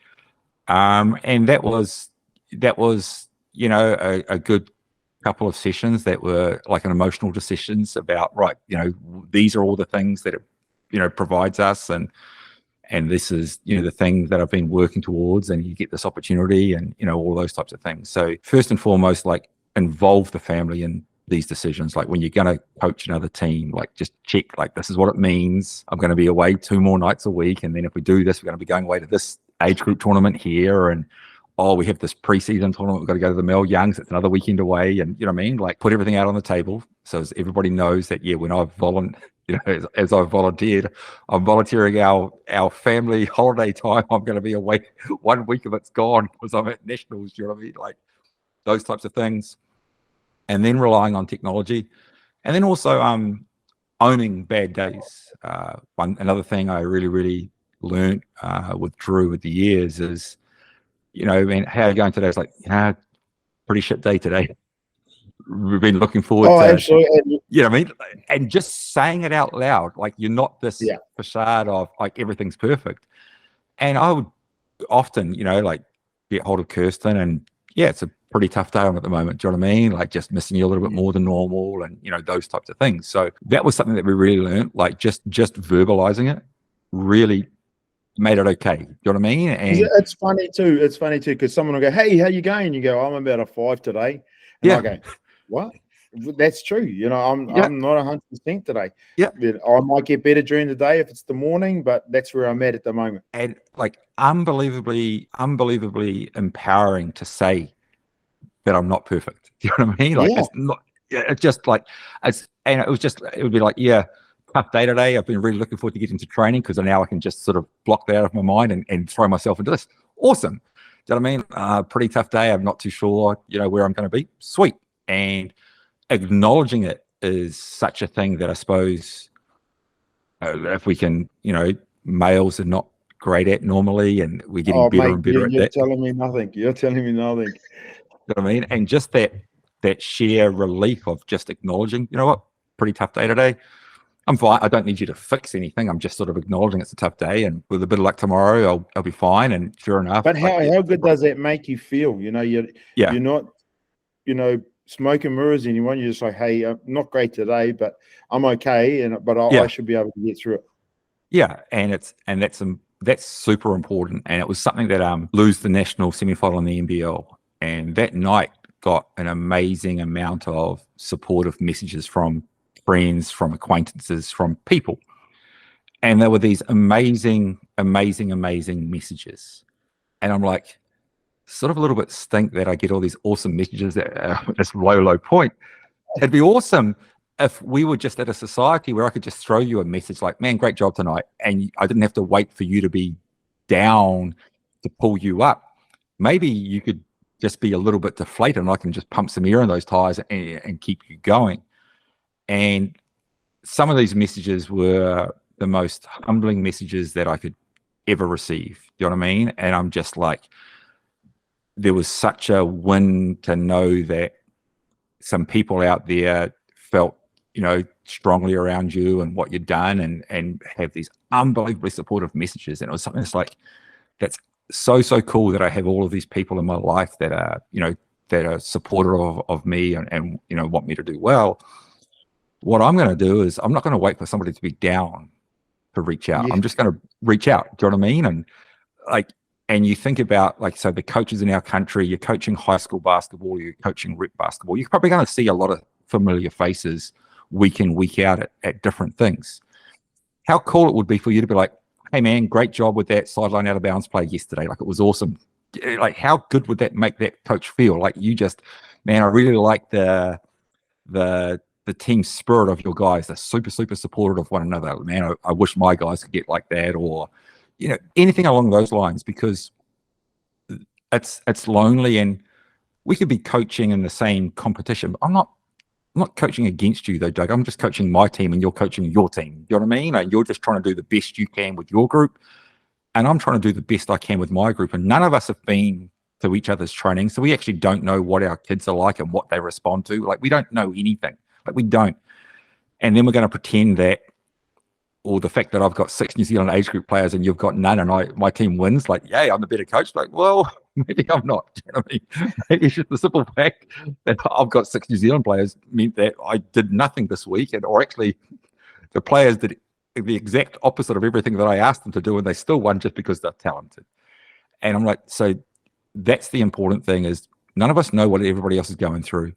And that was a good couple of sessions that were like an emotional decisions about, right, these are all the things that it provides us, and this is the thing that I've been working towards, and you get this opportunity, and all those types of things. So first and foremost, like, involve the family in these decisions. Like, when you're going to coach another team, like, just check, like, this is what it means. I'm going to be away 2 more nights a week, and then if we do this, we're going to be going away to this age group tournament here, and we have this preseason tournament, we've got to go to the Mel Youngs, it's another weekend away, and like, put everything out on the table so as everybody knows that when I've as I've volunteered, I'm volunteering our family holiday time. I'm going to be away 1 week of it's gone because I'm at nationals. You know what I mean? Like, those types of things. And then relying on technology, and then also owning bad days. Another thing I really, really learned with Drew with the years is, man, how are you going today? It's like, pretty shit day today. we've been looking forward Oh, to, absolutely. you know what I mean? And just saying it out loud, like you're not this Yeah. facade of like everything's perfect. And I would often, like get hold of Kirsten and yeah, it's a pretty tough day on at the moment. Do you know what I mean? Like just missing you a little bit more than normal and, those types of things. So that was something that we really learned, like just verbalizing it really made it okay. Do you know what I mean? And It's funny too. It's funny too because someone will go, "Hey, how you going?" You go, "I'm about a 5 today," and I go, "What?" That's true. I'm not 100% today. Yeah. I might get better during the day if it's the morning, but that's where I'm at the moment. And like unbelievably empowering to say that I'm not perfect. Do you know what I mean? Like it's not. It's just like it would be like, yeah, tough day today. I've been really looking forward to getting to training because now I can just sort of block that out of my mind and throw myself into this. Awesome. Do you know what I mean? Pretty tough day. I'm not too sure, where I'm going to be. Sweet. And acknowledging it is such a thing that I suppose if we can, males are not great at normally, and we're getting better and better at that. You're telling me nothing. You're telling me nothing. You know what I mean? And just that sheer relief of just acknowledging, you know what, pretty tough day today. I'm fine. I don't need you to fix anything. I'm just sort of acknowledging it's a tough day, and with a bit of luck tomorrow, I'll be fine. And sure enough. But how good does that make you feel? You're not, smoke and mirrors anyone. You're just like, hey, I'm not great today, but I'm okay, but I should be able to get through it. Yeah, and that's super important. And it was something that lose the national semi-final in the NBL, and that night got an amazing amount of supportive messages from friends, from acquaintances, from people. And there were these amazing messages. And I'm like, sort of a little bit stink that I get all these awesome messages at this low point. It'd be awesome if we were just at a society where I could just throw you a message like, man, great job tonight. And I didn't have to wait for you to be down to pull you up. Maybe you could just be a little bit deflated and I can just pump some air in those tires and keep you going. And some of these messages were the most humbling messages that I could ever receive. Do you know what I mean? And I'm just like, there was such a win to know that some people out there felt, strongly around you and what you'd done and have these unbelievably supportive messages. And it was something that's so cool that I have all of these people in my life that are, that are supportive of me and want me to do well. What I'm going to do is I'm not going to wait for somebody to be down to reach out. Yeah. I'm just going to reach out. Do you know what I mean? And you think about so the coaches in our country, you're coaching high school basketball, you're coaching rep basketball, you're probably going to see a lot of familiar faces week in, week out at different things. How cool it would be for you to be like, hey man, great job with that sideline out of bounds play yesterday. Like it was awesome. Like how good would that make that coach feel? Like you just, man, I really like the team spirit of your guys. They're super supportive of one another. Man, I wish my guys could get like that, or anything along those lines, because it's lonely. And we could be coaching in the same competition. I'm not coaching against you though, Doug. I'm just coaching my team and you're coaching your team. You know what I mean? Like you're just trying to do the best you can with your group, and I'm trying to do the best I can with my group. And none of us have been to each other's training, so we actually don't know what our kids are like and what they respond to. Like we don't know anything. Like we don't. And then we're going to pretend that, or the fact that I've got 6 New Zealand age group players and you've got none, and my team wins, like, yay, I'm the better coach. Like, well, maybe I'm not. Do you know what I mean? Maybe it's just the simple fact that I've got 6 New Zealand players meant that I did nothing this week, or actually the players did the exact opposite of everything that I asked them to do, and they still won just because they're talented. And I'm like, so that's the important thing, is none of us know what everybody else is going through.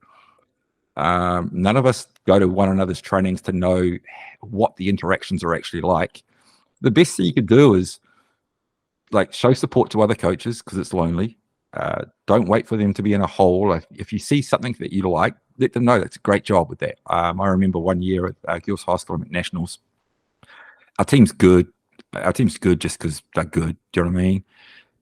None of us go to one another's trainings to know what the interactions are actually like. The best thing you could do is show support to other coaches, because it's lonely. Don't wait for them to be in a hole. If you see something that you like, let them know. That's a great job with that. I remember one year at Girls High School at Nationals, our team's good. Our team's good just because they're good. Do you know what I mean?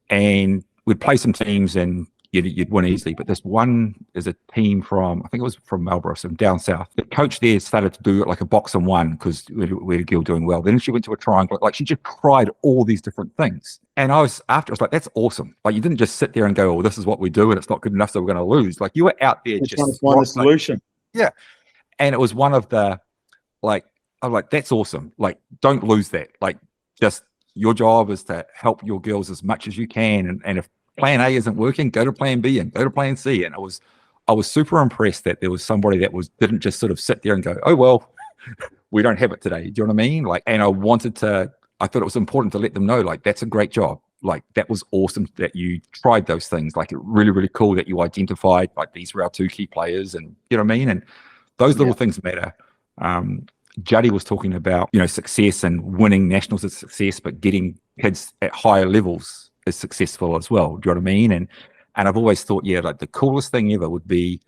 And we'd play some teams, and you'd win easily. But this one is a team from, I think it was from Marlborough, some down south. The coach there started to do it like a box and one because we had a girl doing well. Then she went to a triangle. Like she just tried all these different things. And I was like, that's awesome. Like you didn't just sit there and go, oh, this is what we do and it's not good enough, so we're going to lose. Like you were out there just trying to find a solution. Yeah. And it was one of the, like, I'm like, that's awesome. Like, don't lose that. Like, just your job is to help your girls as much as you can. And if plan A isn't working, go to plan B and go to plan C. And I was super impressed that there was somebody that didn't just sort of sit there and go, oh, well, we don't have it today. Do you know what I mean? Like, and I thought it was important to let them know, like, that's a great job. Like, that was awesome that you tried those things. Like, really, really cool that you identified, like, these were our two key players. And you know what I mean? And those little things matter. Juddy was talking about, success and winning nationals is success, but getting kids at higher levels is successful as well. Do you know what I mean? And I've always thought, like the coolest thing ever would be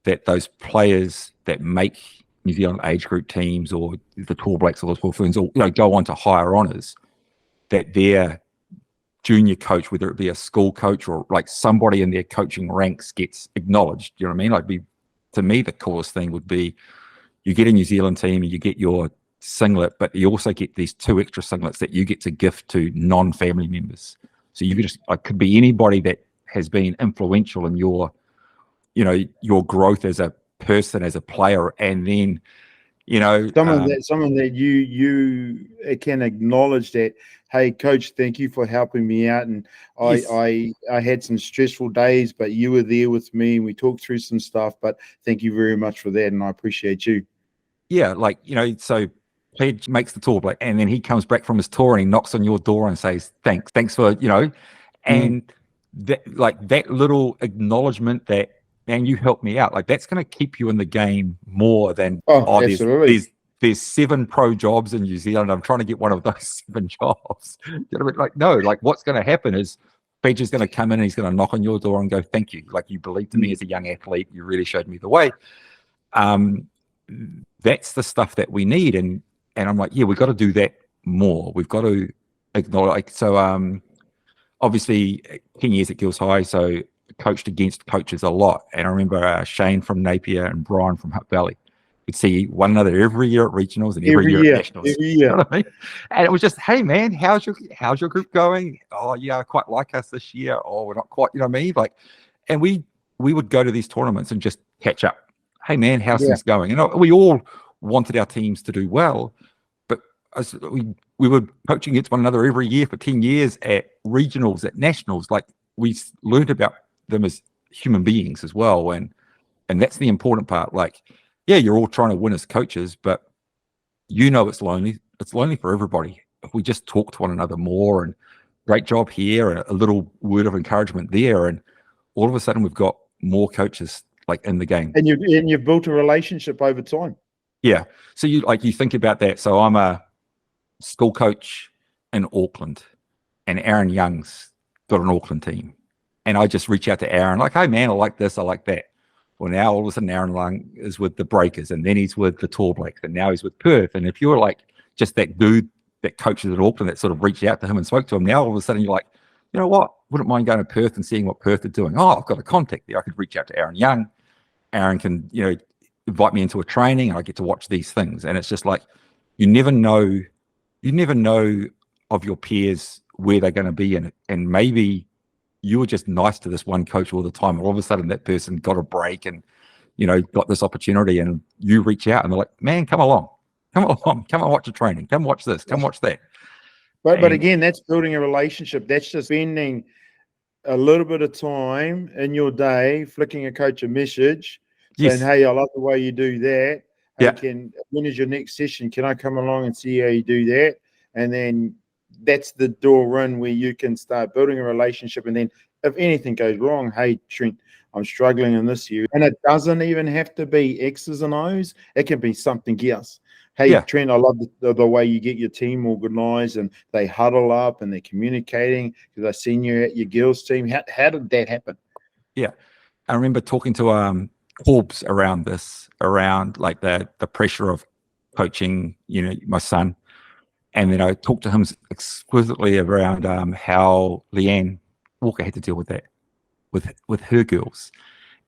that those players that make New Zealand age group teams or the Tall Blacks or the Tall Ferns, or go on to higher honours, that their junior coach, whether it be a school coach or like somebody in their coaching ranks, gets acknowledged. Do you know what I mean? To me, the coolest thing would be you get a New Zealand team and you get your singlet, but you also get these 2 extra singlets that you get to gift to non-family members. So you could be anybody that has been influential in your growth as a person, as a player, and then, someone that you can acknowledge that, hey, coach, thank you for helping me out. And I had some stressful days, but you were there with me and we talked through some stuff, but thank you very much for that. And I appreciate you. Yeah. Like, so Pledge makes the tour, and then he comes back from his tour and he knocks on your door and says, thanks for, and that little acknowledgement that, man, you helped me out. Like that's going to keep you in the game more than, absolutely. There's 7 pro jobs in New Zealand. I'm trying to get one of those 7 jobs. Like, no, like what's going to happen is Pledge is going to come in and he's going to knock on your door and go, thank you. Like you believed in me as a young athlete. You really showed me the way. That's the stuff that we need. And I'm like, yeah, we've got to do that more. We've got to acknowledge. So obviously 10 years at Gills High, so coached against coaches a lot. And I remember Shane from Napier and Brian from Hutt Valley. We'd see one another every year at regionals and every year at nationals. Every year. You know what I mean? And it was just, hey man, how's your group going? Oh yeah, I quite like us this year. Oh, we're not quite, you know what I mean? Like, and we would go to these tournaments and just catch up. Hey man, how's things going? And we all wanted our teams to do well, but as we were coaching against one another every year for 10 years at regionals, at nationals. Like we learned about them as human beings as well. And that's the important part. Like, yeah, you're all trying to win as coaches, but it's lonely. It's lonely for everybody. If we just talk to one another more, and great job here and a little word of encouragement there, and all of a sudden we've got more coaches like in the game. And you've built a relationship over time. Yeah. So you think about that. So I'm a school coach in Auckland, and Aaron Young's got an Auckland team. And I just reach out to Aaron, like, hey man, I like this, I like that. Well, now all of a sudden Aaron Young is with the Breakers, and then he's with the Tall Blacks, and now he's with Perth. And if you're like just that dude that coaches at Auckland that sort of reached out to him and spoke to him, now all of a sudden you're like, you know what? Wouldn't mind going to Perth and seeing what Perth are doing. Oh, I've got a contact there. I could reach out to Aaron Young. Aaron can, invite me into a training, and I get to watch these things. And it's just like, you never know of your peers where they're going to be in it. And maybe you were just nice to this one coach all the time, and all of a sudden that person got a break and, got this opportunity, and you reach out and they're like, man, come along, come and watch a training, come watch this, come watch that. But again, that's building a relationship. That's just spending a little bit of time in your day, flicking a coach a message, saying, hey, I love the way you do that. Hey, when is your next session? Can I come along and see how you do that? And then that's the door in where you can start building a relationship. And then if anything goes wrong, hey, Trent, I'm struggling in this area. And it doesn't even have to be X's and O's. It can be something else. Hey, Trent, I love the way you get your team organized, and they huddle up and they're communicating, because I've seen you at your girls team. How did that happen? Yeah. I remember talking to Corbs around like the pressure of coaching, my son. And then I talked to him exquisitely around how Leanne Walker had to deal with that. with her girls,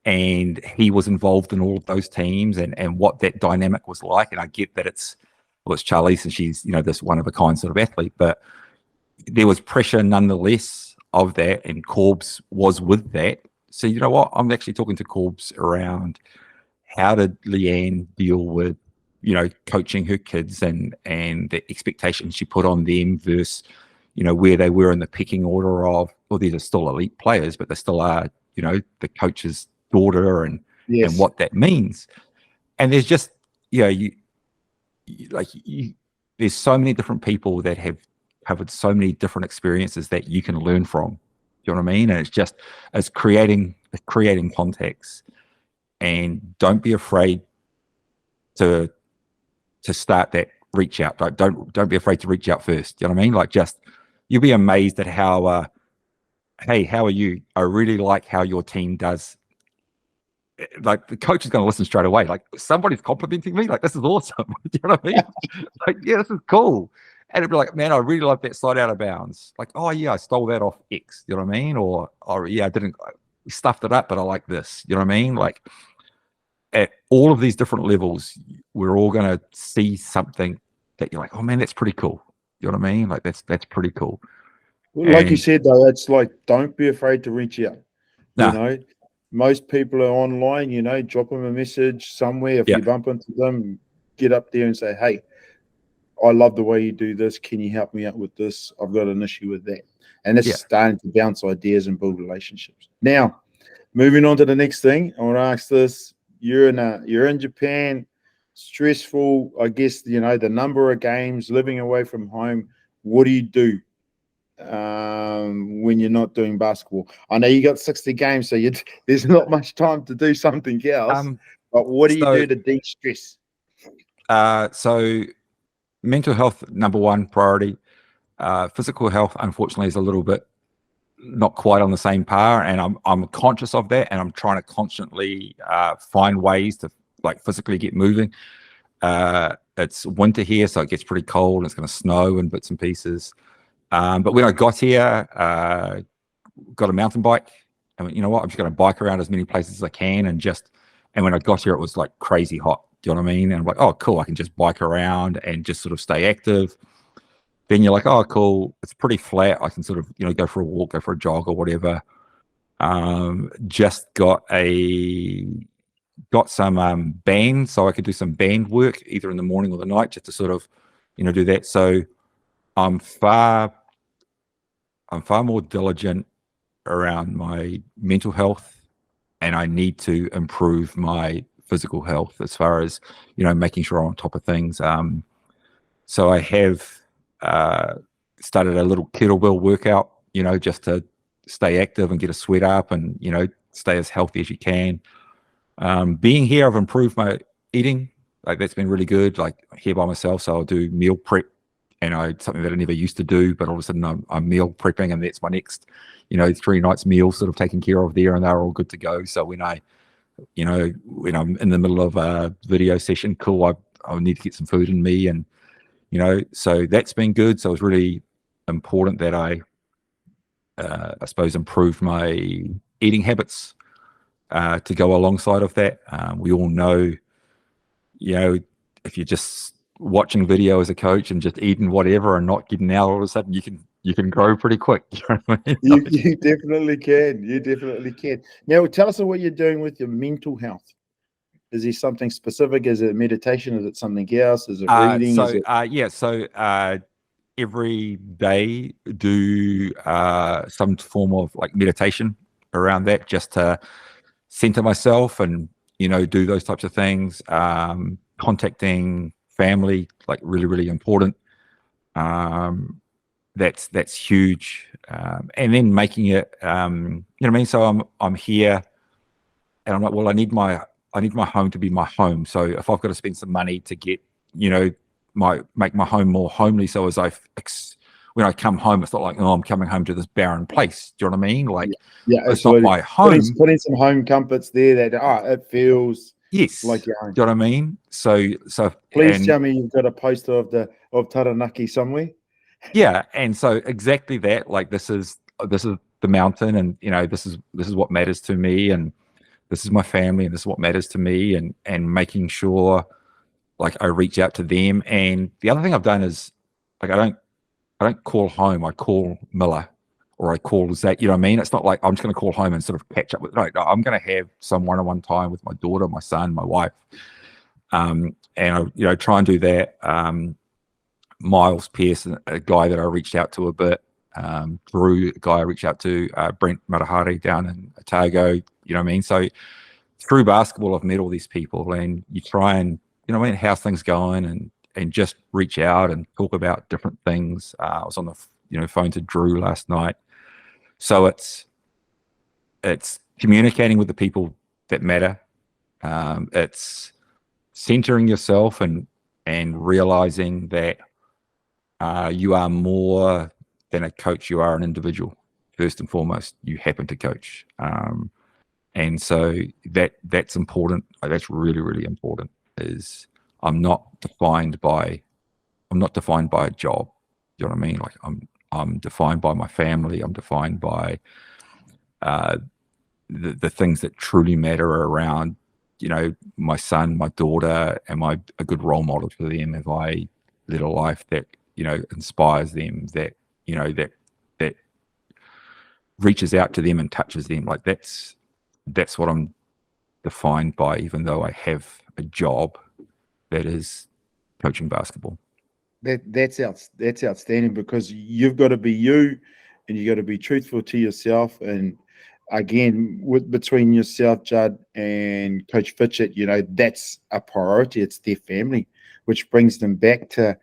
and he was involved in all of those teams and what that dynamic was like. And I get that it's Charlize and she's, this one of a kind sort of athlete, but there was pressure nonetheless of that, and Corbs was with that. So you know what? I'm actually talking to Corbs around how did Leanne deal with, coaching her kids and the expectations she put on them versus, where they were in the pecking order of, well, these are still elite players, but they still are, the coach's daughter and what that means. And there's just, there's so many different people that have covered so many different experiences that you can learn from. Do you know what I mean? And it's creating context, and don't be afraid to start that reach out. Don't be afraid to reach out first. Do you know what I mean? Like, just, you'll be amazed at how, hey, how are you? I really like how your team does. Like, the coach is going to listen straight away. Like, somebody's complimenting me. Like, this is awesome. Do you know what I mean? Like, yeah, this is cool. And it'd be like, man, I really love that slide out of bounds. Like, oh yeah, I stole that off X. You know what I mean? Or yeah, I stuffed it up, but I like this. You know what I mean? Like, at all of these different levels, we're all going to see something that you're like, oh man, that's pretty cool. You know what I mean? Like, that's pretty cool. Well, like you said, though, it's like, don't be afraid to reach out. Nah. Most people are online, drop them a message somewhere. If you bump into them, get up there and say, hey, I love the way you do this. Can you help me out with this? I've got an issue with that. And it's starting to bounce ideas and build relationships. Now, moving on to the next thing, I want to ask this. You're in Japan, stressful, I guess, the number of games, living away from home. What do you do when you're not doing basketball? I know you got 60 games, so there's not much time to do something else. But what do you do to de-stress? So mental health, number one priority. Physical health, unfortunately, is a little bit not quite on the same par, and I'm conscious of that, and I'm trying to constantly find ways to, like, physically get moving. It's winter here, so it gets pretty cold, and it's going to snow in bits and pieces. But when I got here, got a mountain bike. I mean, you know what? I'm just going to bike around as many places as I can, and when I got here, it was like crazy hot. Do you know what I mean? And I'm like, oh, cool. I can just bike around and just sort of stay active. Then you're like, oh, cool. It's pretty flat. I can sort of, go for a walk, go for a jog or whatever. Just got some band, so I could do some band work either in the morning or the night, just to sort of, do that. So I'm far more diligent around my mental health, and I need to improve my physical health as far as, making sure I'm on top of things. So I have started a little kettlebell workout, just to stay active and get a sweat up and, stay as healthy as you can. Being here, I've improved my eating. Like, that's been really good. Like, here by myself, so I'll do meal prep, and something that I never used to do, but all of a sudden I'm meal prepping, and that's my next, 3 nights meal sort of taken care of there, and they're all good to go. So when I'm in the middle of a video session, cool, I need to get some food in me, and so that's been good. So it's really important that I suppose improve my eating habits to go alongside of that. We all know, if you're just watching video as a coach and just eating whatever and not getting out, all of a sudden you can grow pretty quick. You know what I mean? You definitely can. You definitely can. Now, tell us what you're doing with your mental health. Is there something specific? Is it meditation? Is it something else? Is it reading? So every day do some form of like meditation around that, just to center myself and, do those types of things. Contacting family, like, really, really important. That's huge. And then making it, you know what I mean? So I'm here, and I'm like, well, I need my home to be my home. So if I've got to spend some money to get, make my home more homely, so as when I come home, it's not like, oh, I'm coming home to this barren place. Do you know what I mean? Like, it's not my home. Putting some home comforts there that it feels like your home. Do you know what I mean? So please tell me you've got a poster of Taranaki somewhere. Yeah, and so exactly that. Like, this is the mountain, and this is what matters to me, and this is my family, and this is what matters to me, and making sure like I reach out to them. And the other thing I've done is like I don't call home, I call Miller, or I call Zach. You know what I mean? It's not like I'm just going to call home and sort of catch up with. No, I'm going to have some one-on-one time with my daughter, my son, my wife, and I try and do that. Miles Pearson, a guy that I reached out to a bit. Drew, a guy I reached out to. Brent Matahari down in Otago. You know what I mean? So through basketball, I've met all these people, and you try and how's things going, and just reach out and talk about different things. I was on the phone to Drew last night. So it's communicating with the people that matter. It's centering yourself and realizing that you are more than a coach. You are an individual. First and foremost, you happen to coach. And so that's important. That's really, really important. Is I'm not defined by a job. You know what I mean? Like I'm defined by my family. I'm defined by the things that truly matter around, my son, my daughter. Am I a good role model for them? Have I led a life that, inspires them, that, that reaches out to them and touches them? Like that's what I'm defined by, even though I have a job that is coaching basketball. That's outstanding, because you've got to be you, and you got to be truthful to yourself. And again, between yourself, Judd, and Coach Fitchett, that's a priority. It's their family, which brings them back to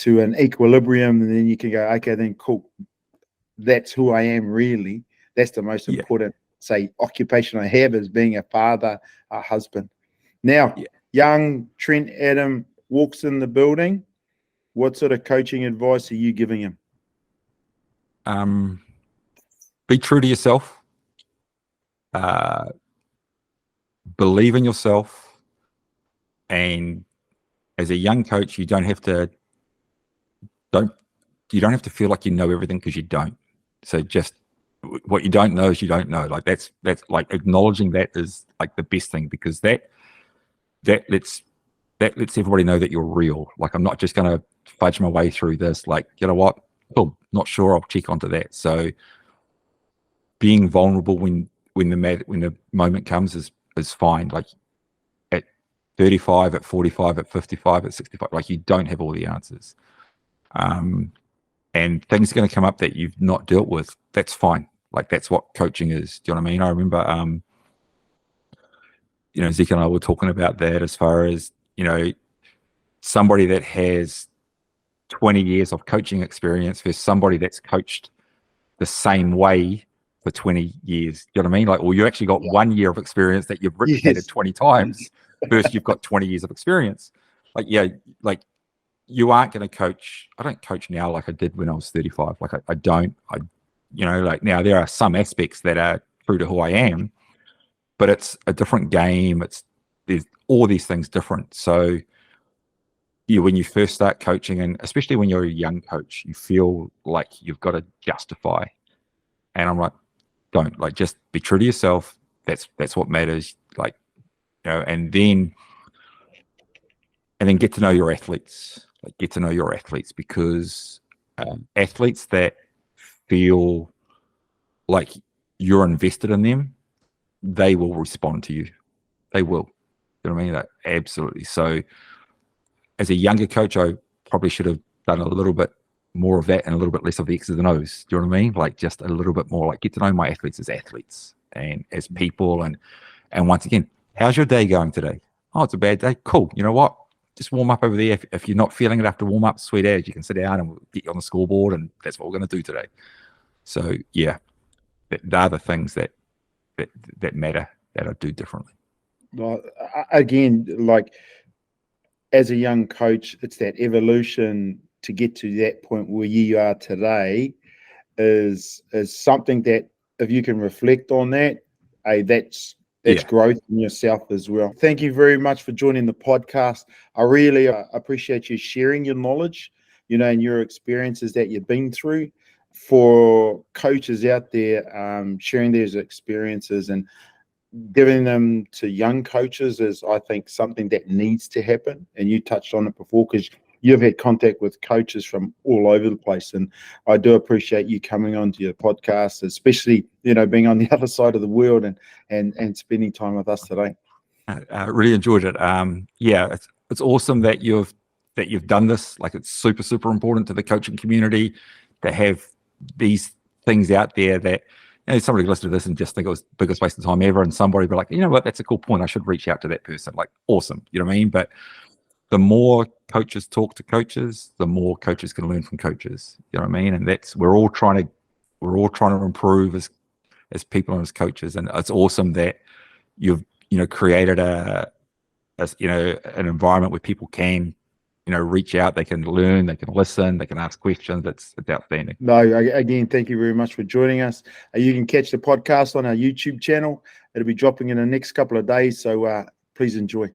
an equilibrium. And then you can go, okay, then cool. That's who I am, really. That's the most important, occupation I have, is being a father, a husband. Now, young Trent Adam walks in the building. What sort of coaching advice are you giving him? Be true to yourself. Believe in yourself. And as a young coach, you don't have to feel like you know everything, because you don't. So just what you don't know is you don't know. Like that's like acknowledging that is like the best thing, because that lets everybody know that you're real. Like, I'm not just going to fudge my way through this. Like, you know what? Oh, not sure. I'll check onto that. So being vulnerable when the moment comes is fine. Like at 35, at 45, at 55, at 65, like you don't have all the answers. And things are going to come up that you've not dealt with. That's fine. Like that's what coaching is. Do you know what I mean? I remember, Zeke and I were talking about that, as far as, somebody that has 20 years of coaching experience versus somebody that's coached the same way for 20 years. Do you know what I mean? Like, well, you actually got 1 year of experience that you've replicated 20 times versus you've got 20 years of experience. Like, like you aren't going to coach. I don't coach now like I did when I was 35. Like I don't, like now there are some aspects that are true to who I am, but it's a different game. There's all these things different. So when you first start coaching, and especially when you're a young coach, you feel like you've got to justify. And I'm like, don't. Like, just be true to yourself. That's what matters. Like, and then get to know your athletes. Like, get to know your athletes, because athletes that feel like you're invested in them, they will respond to you. They will. You know what I mean? Like, absolutely. So as a younger coach, I probably should have done a little bit more of that and a little bit less of the X's and O's. Do you know what I mean? Like, just a little bit more, like, get to know my athletes as athletes and as people. And once again, how's your day going today? Oh, it's a bad day. Cool. You know what? Just warm up over there. If you're not feeling it after warm up, sweet as, you can sit down and we'll get you on the scoreboard, and that's what we're going to do today. So yeah, they're the things that matter, that I do differently. Well, again, like, as a young coach, it's that evolution to get to that point where you are today is something that, if you can reflect on that, that's growth in yourself as well. Thank you very much for joining the podcast. I really appreciate you sharing your knowledge, and your experiences that you've been through. for coaches out there, sharing their experiences and giving them to young coaches is, I think, something that needs to happen. And you touched on it before, because you've had contact with coaches from all over the place. And I do appreciate you coming onto your podcast, especially, being on the other side of the world and spending time with us today. I really enjoyed it. It's awesome that you've done this. Like, it's super, super important to the coaching community to have these things out there that, somebody listened to this and just think it was the biggest waste of time ever, and somebody be like, you know what, that's a cool point, I should reach out to that person. Like, awesome. You know what I mean? But the more coaches talk to coaches, the more coaches can learn from coaches. You know what I mean? And we're all trying to improve as people and as coaches. And it's awesome that you've created an environment where people can reach out, they can learn, they can listen, they can ask questions. It's outstanding. No, again, thank you very much for joining us. You can catch the podcast on our YouTube channel. It'll be dropping in the next couple of days, so please enjoy.